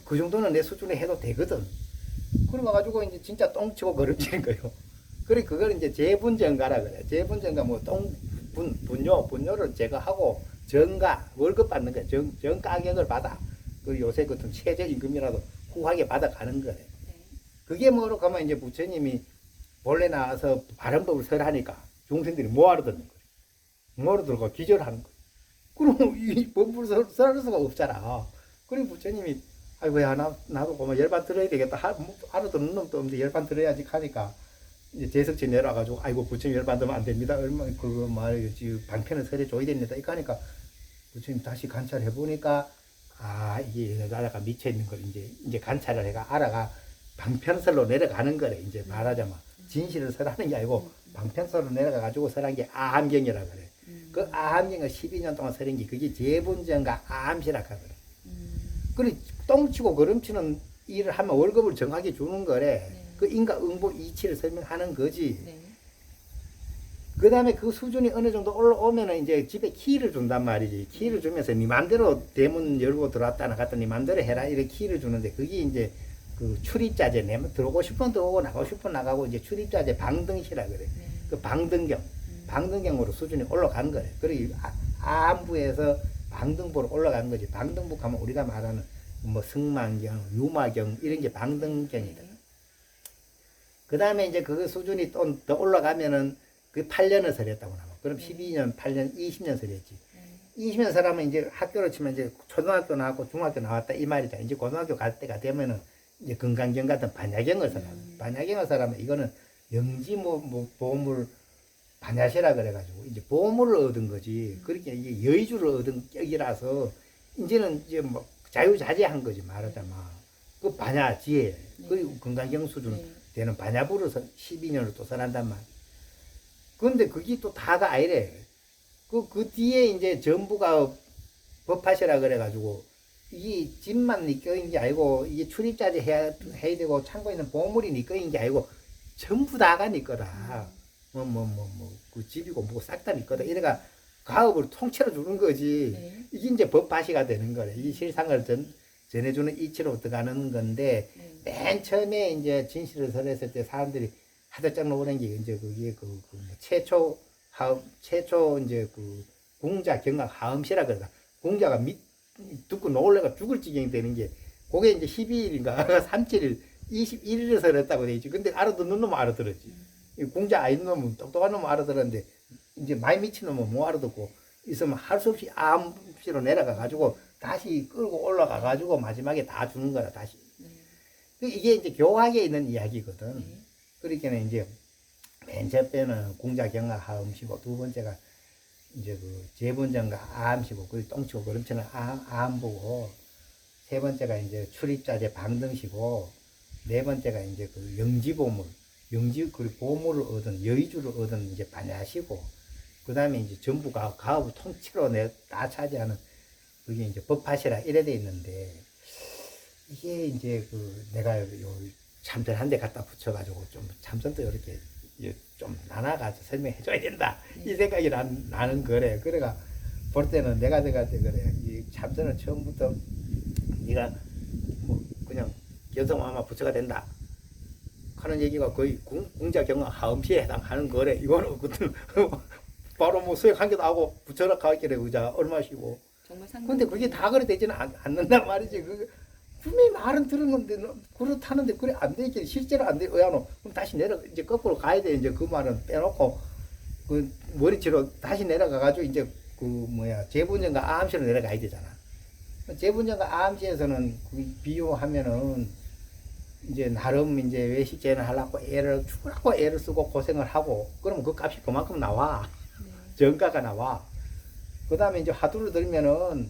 그 정도는 내 수준에 해도 되거든. 그래가지고 이제 진짜 똥치고 걸음치는 거예요. 그래 그걸 이제 재분전가라 그래. 재분전가 뭐 분뇨를 제거하고 정가 월급 받는 거야. 정가격을 받아. 그 요새 같은 최저임금이라도 후하게 받아가는 거래. 그게 뭐로 가면 이제 부처님이 본래 나와서 바른법을 설하니까 중생들이 뭐 알아듣는 거야. 뭐 알아들고 기절하는 거야. 그럼 이 법을 설 수가 없잖아. 그리고 부처님이 아이고야 나도 그만 열반 들어야 되겠다. 알아듣는 놈도 없는데 열반 들어야지 하니까 이제 제석치 내려와가지고 아이고 부처님 열반 들면 안 됩니다. 얼마 그거 말이지 방편을 설해 줘야 됩니다. 이거 하니까 부처님 다시 관찰해 보니까 아 이게 나라가 미쳐 있는 걸 이제 관찰을 해가 알아가 방편설로 내려가는 거래. 이제 말하자면 진실을 설하는 게 아니고 방편설로 내려가가지고 설한 게 아함경이라 그래. 그 아함경을 12년 동안 설한 게 그게 재분전과 아함시라 하거든. 그래 똥치고 걸음치는 일을 하면 월급을 정확히 주는 거래. 그 인과 응보 이치를 설명하는 거지. 그 다음에 그 수준이 어느 정도 올라오면은 이제 집에 키를 준단 말이지. 키를 주면서 네 맘대로 대문 열고 들어왔다 나갔다 네 맘대로 해라. 이렇게 키를 주는데 그게 이제 그 출입자재 내면 들어오고 싶으면 들어오고 나가고 싶으면 나가고 이제 출입자재 방등시라 그래. 그 방등경으로 수준이 올라간 거래. 그리고 암부에서 방등부로 올라간 거지. 방등부 가면 우리가 말하는 뭐 승만경, 유마경 이런 게 방등경이다. 그 다음에 이제 그 수준이 또 더 올라가면은 그 8년을 설했다고 나와. 그럼 12년, 8년, 20년 설했지. 20년 설하면 이제 학교로 치면 이제 초등학교 나왔고 중학교 나왔다 이 말이다. 이제 고등학교 갈 때가 되면은 이제 건강경 같은 반야경을 설하는. 반야경을 설하면 이거는 영지 보물 반야시라 그래가지고 이제 보물을 얻은 거지. 그렇게 이게 여의주를 얻은 격이라서 이제는 이제 뭐 자유자재한 거지 말하자면. 그 반야지혜 그리고 건강경 수준 되는 반야부를 12년을 또 설한단 말. 근데 그게 또 다가 아니래. 그 뒤에 이제 전부가 법하시라 그래가지고, 이 집만 니 껴인 게 아니고, 이게 출입자재 해야 되고, 창고에 있는 보물이 니 껴인 게 아니고, 전부 다가 니 거다. 그 집이고 뭐고 싹 다 니 거다. 이래가 가업을 통째로 주는 거지. 이게 이제 법하시가 되는 거래. 이 실상을 전해주는 이치로 들어가는 건데, 맨 처음에 이제 진실을 설했을 때 사람들이 하들짝 놀란 게 이제 그게 최초 이제 공자 경각 하음시라 그러다. 공자가 듣고 놀래가 죽을 지경이 되는 게 그게 이제 12일인가 37일 21일을 설했다고 돼 있지. 근데 알아듣는 놈은 알아들었지. 공자 아닌 놈은 똑똑한 놈은 알아들었는데 이제 많이 미친 놈은 못 알아듣고 있으면 할 수 없이 암시로 내려가 가지고 다시 끌고 올라가 가지고 마지막에 다 주는 거라 다시. 이게 이제 교학에 있는 이야기거든. 그러니까 이제 맨 첫째는 공자 경각 하음시고 두 번째가 이제 그 재분전가 아함시고 그리고 똥치고 걸음치는 아함보고 세 번째가 이제 출입자재 방등시고 네 번째가 이제 그 영지보물 그리고 보물을 얻은 여의주를 얻은 이제 반야시고 그 다음에 이제 전부가 가업을 통째로 다 차지하는 그게 이제 법하시라 이래 돼 있는데 이게 이제 내가 요 참선 한 대 갖다 붙여가지고 좀 참선도 이렇게 좀 나눠가지고 설명해줘야 된다. 이 생각이 나는 거래. 그래가 볼 때는 내가 그래. 이 참선은 처음부터 네가 뭐 그냥 견성화마 부처가 된다 하는 얘기가 거의 궁자경화 하음시에 해당하는 거래. 이거는 그것도 바로 뭐 수행한 게도 하고 부처라 가기래 의자 얼마시고. 정말 상관. 근데 그게 다 그래 되지는 않는단 말이지. 그 분명히 말은 들었는데 그렇다는데 그래 안 되지. 실제로 안 돼. 왜ano 그럼 다시 내려 이제 거꾸로 가야 돼. 이제 그 말은 빼놓고 그 머리치로 다시 내려가 가지고 이제 그 뭐야 재분전과 아함시로 내려가야 되잖아. 재분전과 아함시에서는 그 비유하면은 이제 나름 이제 외식제는 하려고 애를 죽으라고 애를 쓰고 고생을 하고 그러면 그 값이 그만큼 나와. 네. 정가가 나와. 그 다음에 이제 화두를 들면은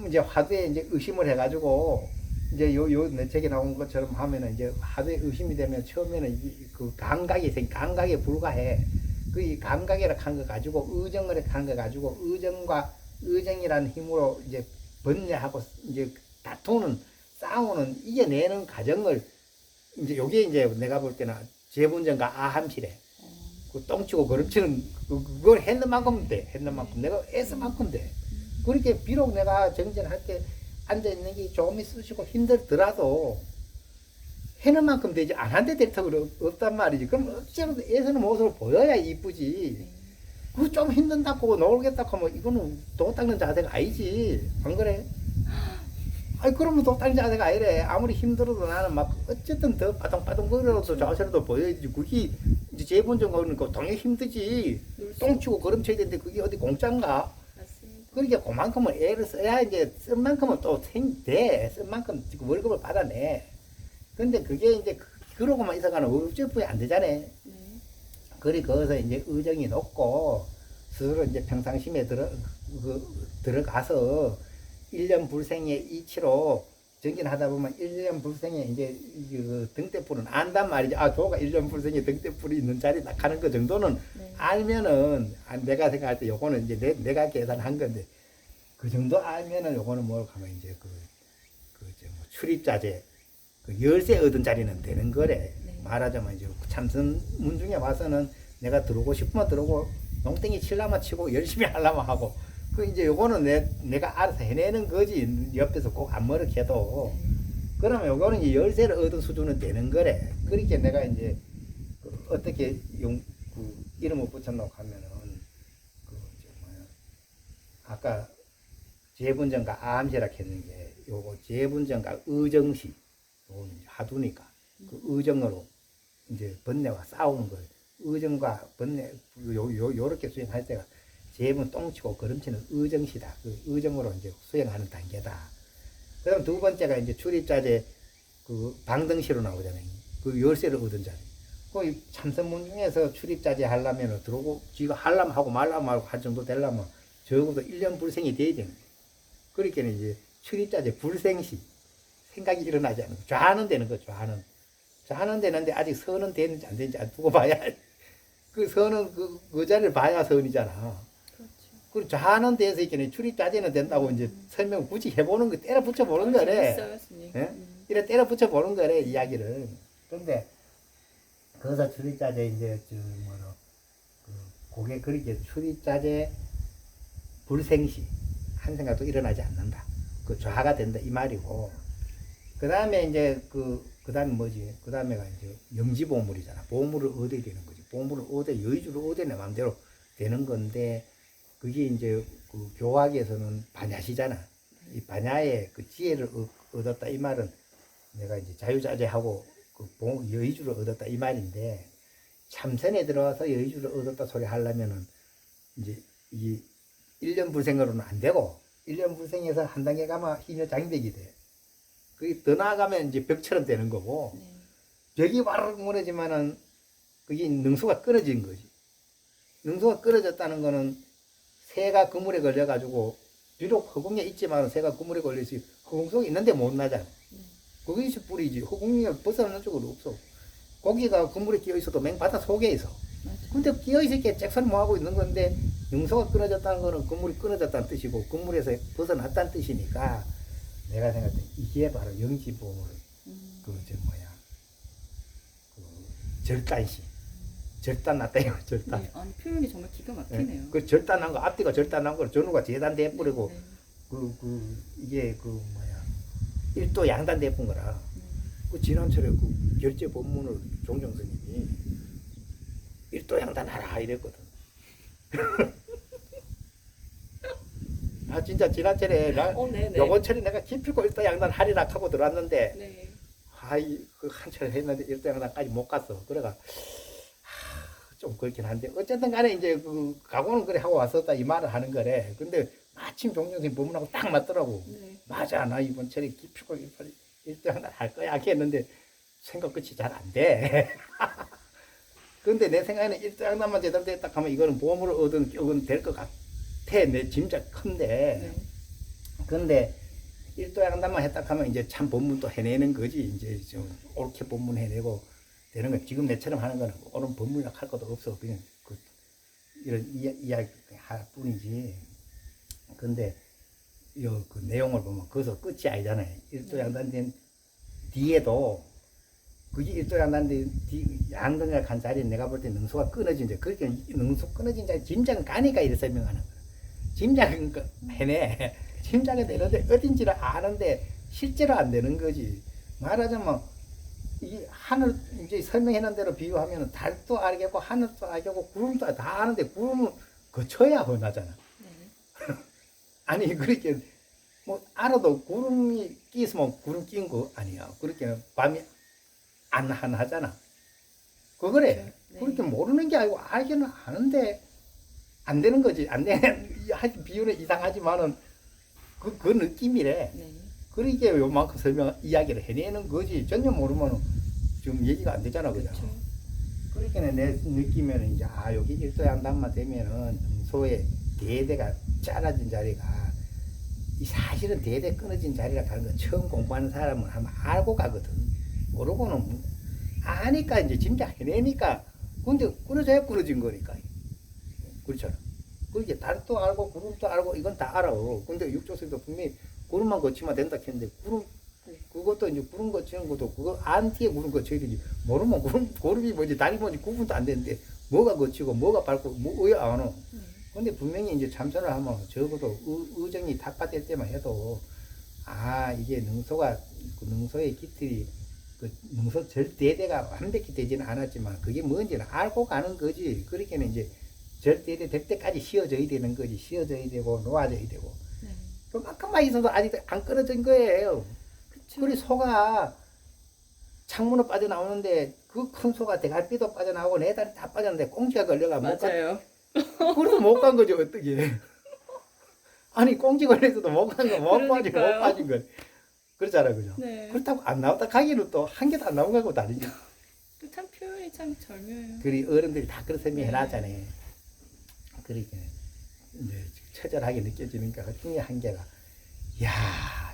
이제 화두에 이제 의심을 해가지고 이제 요 내 책에 나온 것처럼 하면은 이제 화두에 의심이 되면 처음에는 그 감각에 불과해. 그 이 감각이라 한 거 가지고 의정을 한 거 가지고 의정과 의정이라는 힘으로 이제 번뇌하고 이제 다투는 싸우는 이겨내는 과정을 이제 요게 이제 내가 볼 때는 재분전과 아함시래. 그 똥치고 걸음치는 그걸 했는 만큼 돼. 했는 만큼 내가 애쓴 만큼 돼. 그렇게 비록 내가 정전할 때 앉아 있는 게 조금 있으시고 힘들더라도 해는 만큼 되지 안 한데 될 터가 없단 말이지. 그럼 어째로 애쓰는 모습을 보여야 이쁘지. 그 좀 힘든다고 놀겠다고 하면 이거는 도 닦는 자세가 아니지. 안 그래? 아이 그러면 도 닦는 자세가 아니래. 아무리 힘들어도 나는 막 어쨌든 더 빠둥빠둥거려도 자세라도 보여야지. 그게 이제 재본적 거는 그 당연히 힘들지. 똥치고 걸음쳐야 되는데 그게 어디 공짜인가? 맞습니다. 그러니까 그만큼은 애를 써야 이제 쓴 만큼은 또 돼. 쓴 만큼 지금 월급을 받아내. 근데 그게 이제 그러고만 있어가는 어쩔 안 되잖아. 네. 그리 거기서 이제 의정이 높고 스스로 이제 평상심에 들어가서 1년 불생의 이치로 정진하다 보면 1년 불생에 이제 그 등대불은 안단 말이지. 아, 조가 1년 불생에 등대불이 있는 자리다 하는 그 정도는 네. 알면은 내가 생각할 때 요거는 이제 내가 계산한 건데 그 정도 알면은 요거는 뭐 하면 이제 뭐 출입자재 그 열쇠 얻은 자리는 되는 거래. 네. 말하자면 이제 참선문 중에 와서는 내가 들어오고 싶으면 들어오고 농땡이 칠라면 치고 열심히 하려면 하고 그 이제 요거는 내가 알아서 해내는 거지. 옆에서 꼭 안 머쓱해도. 그러면 요거는 이제 열쇠를 얻은 수준은 되는 거래. 그렇게 내가 이제 어떻게 그 이름을 붙였노 하면은 아까 재분전과 아함시라 했는 게 요거 재분전과 의정시 요거는 이제 하두니까 그 의정으로 이제 번뇌와 싸우는 거예요. 의정과 번뇌 요렇게 수행할 때가 재분 똥치고 걸음치는 의정시다. 그 의정으로 이제 수행하는 단계다. 그다음 두 번째가 이제 출입자재 그 방등시로 나오잖아요. 그 열쇠를 얻은 자리. 그 참선문 중에서 출입자재 하려면 들어오고 지가 하려면 하고 말라면 하고 할 정도 되려면 적어도 1년 불생이 돼야 되는 거예요. 그러니까 이제 출입자재 불생시 생각이 일어나지 않는 거. 좌는 되는 거. 좌는 되는데 아직 선은 되는지 안 되는지 안 두고 봐야 그 선은 그 자리를 봐야 선이잖아. 그렇죠. 그리고 좌는 돼서 있겠네. 출입자재는 된다고 이제 설명 굳이 해보는 거 때려 붙여 보는 거래. 재밌어요, 스님. 예? 이래 때려 붙여 보는 거래 이야기를. 근데 거기서 출입자재 이제 그게 그렇게 출입자재 불생시 한 생각도 일어나지 않는다. 그 좌가 된다 이 말이고. 그 다음에 이제 그 다음에 뭐지? 그 다음에가 이제 영지보물이잖아. 보물을 얻어야 되는 거지. 보물을 여의주를 얻어야 내 마음대로 되는 건데 그게 이제 그 교학에서는 반야시잖아. 이 반야의 그 지혜를 얻었다 이 말은 내가 이제 자유자재하고 그 여의주를 얻었다 이 말인데 참선에 들어와서 여의주를 얻었다 소리 하려면은 이제 이 1년 불생으로는 안 되고 1년 불생에서 한 단계 가면 희녀 장벽이 돼. 그게 더 나아가면 이제 벽처럼 되는 거고 네. 벽이 와르르 무너지면은 그게 능수가 끊어진 거지. 능수가 끊어졌다는 거는 새가 그물에 걸려가지고 비록 허공에 있지만 새가 그물에 걸려서 허공 속에 있는데 못 나잖아. 거기서 뿌리지. 허공을 벗어나는 쪽으로 없어. 고기가 그물에 끼어 있어도 맹바다 속에 있어. 맞아요. 근데 끼어 있을게 잭선 뭐 하고 있는 건데 능수가 끊어졌다는 거는 그물이 끊어졌다는 뜻이고 그물에서 벗어났다는 뜻이니까 내가 생각할 때 이게 바로 영지보물 그 절단시 절단났다 이거 절단. 네, 아니 표현이 정말 기가 막히네요. 네. 그 절단한 거 앞뒤가 절단한 걸 전후가 재단돼 뿌리고 네. 이게 일도 양단돼 쁜 거라. 그 지난철에 그 결제 법문을 종정 스님이 일도양단하라 이랬거든. 아 진짜 지난철에 나 네네. 요번철에 내가 기필코 일도양단하리라 하고 들어왔는데 네. 아이 그 한철 했는데 일도양단까지 못 갔어. 그래가 좀 그렇긴 한데 어쨌든 간에 이제 그 각오는 그래 하고 왔었다 이 말을 하는 거래. 근데 마침 종정스님 법문하고 딱 맞더라고. 네. 맞아 나 이번 철에 기필코 일도양단 할 거야 했는데 생각 끝이 잘 안 돼. 근데 내 생각에는 일장난만 제대로 됐다 하면 이거는 보험으로 얻은 될 것 같아. 내 짐작 큰데. 네. 근데 일도양단만 했다 하면 이제 참 법문도 해내는 거지. 이제 좀 옳게 법문 해내고 되는 거. 지금 내처럼 하는 거는 옳은 법문이라 할 것도 없어. 그냥 그 이런 이야기 할 뿐이지. 근데 그 내용을 보면 거기서 끝이 아니잖아요. 일도양단 된 뒤에도 그게 일도양단데 양등을 간 자리에 내가 볼 때 능수가 끊어진 자. 그렇게 능수 끊어진 자리 짐작은 가니까 이렇게 설명하는 거야. 짐작은 해내. 짐작은 되는데 어딘지를 아는데 실제로 안 되는 거지. 말하자면 이 하늘 이제 설명해놓은 대로 비유하면 달도 알겠고 하늘도 알겠고 구름도 다 아는데 구름은 거쳐야 흔하잖아. 네. 아니 그렇게 뭐 알아도 구름이 끼있으면 구름 낀 거 아니야. 그렇게 밤이 안 하잖아. 그거래. 네. 그렇게 모르는 게 아니고 알기는 아는데 안 되는 거지. 안 되는 비유는 이상하지만은 그 느낌이래. 네. 그러니까 요만큼 이야기를 해내는 거지. 전혀 모르면 좀 얘기가 안 되잖아, 그죠? 그렇죠. 그러니까 내 느끼면 이제 여기 일도양단만 되면은 소의 대대가 잘라진 자리가 이 사실은 대대 끊어진 자리라 하는 건 처음 공부하는 사람은 한번 알고 가거든. 모르고는 아니까 이제 짐작 해내니까 근데 끊어져야 끊어진 거니까 그렇잖아. 그렇게 달도 알고 구름도 알고 이건 다 알아. 근데 육조선도 분명히 구름만 거치면 된다 했는데 그것도 이제 구름 거치는 것도 그거 안 뒤에 구름 거쳐야 되지. 모르면 구름이 뭐지 달이 뭐지 구분도 안 되는데 뭐가 거치고 뭐가 밟고 뭐 왜 안 와. 근데 분명히 이제 참선을 하면 적어도 의정이 탁파될 때만 해도 이게 능소가 그 능소의 깃틀이 그 능소 절대대가 완벽히 되지는 않았지만 그게 뭔지는 알고 가는 거지. 그렇게는 이제 절대대 될 때까지 씌워져야 되는 거지. 씌워져야 되고 놓아져야 되고. 네. 그만큼만 있어도 아직 안 끊어진 거예요. 그쵸. 그리 소가 창문으로 빠져나오는데 그 큰 소가 대갈비도 빠져나오고 내 다리 다 빠졌는데 꽁지가 걸려가 못 가. 맞아요. 그래도 못 간 거죠 어떻게? 아니 꽁지 걸려서도 못 간 거, 못 빠지고 못 그러니까요. 빠진 거. 그렇잖아 그죠? 네. 그렇다고 안 나왔다 가기는 또 한 개도 안 나온 거하고 다르지. 참 표현이 참 절묘해요. 그리 어른들이 다 그렇게 설명해 네. 놨잖아요. 그러니까 이제 처절하게 느껴지니까 그 중에 한 개가 야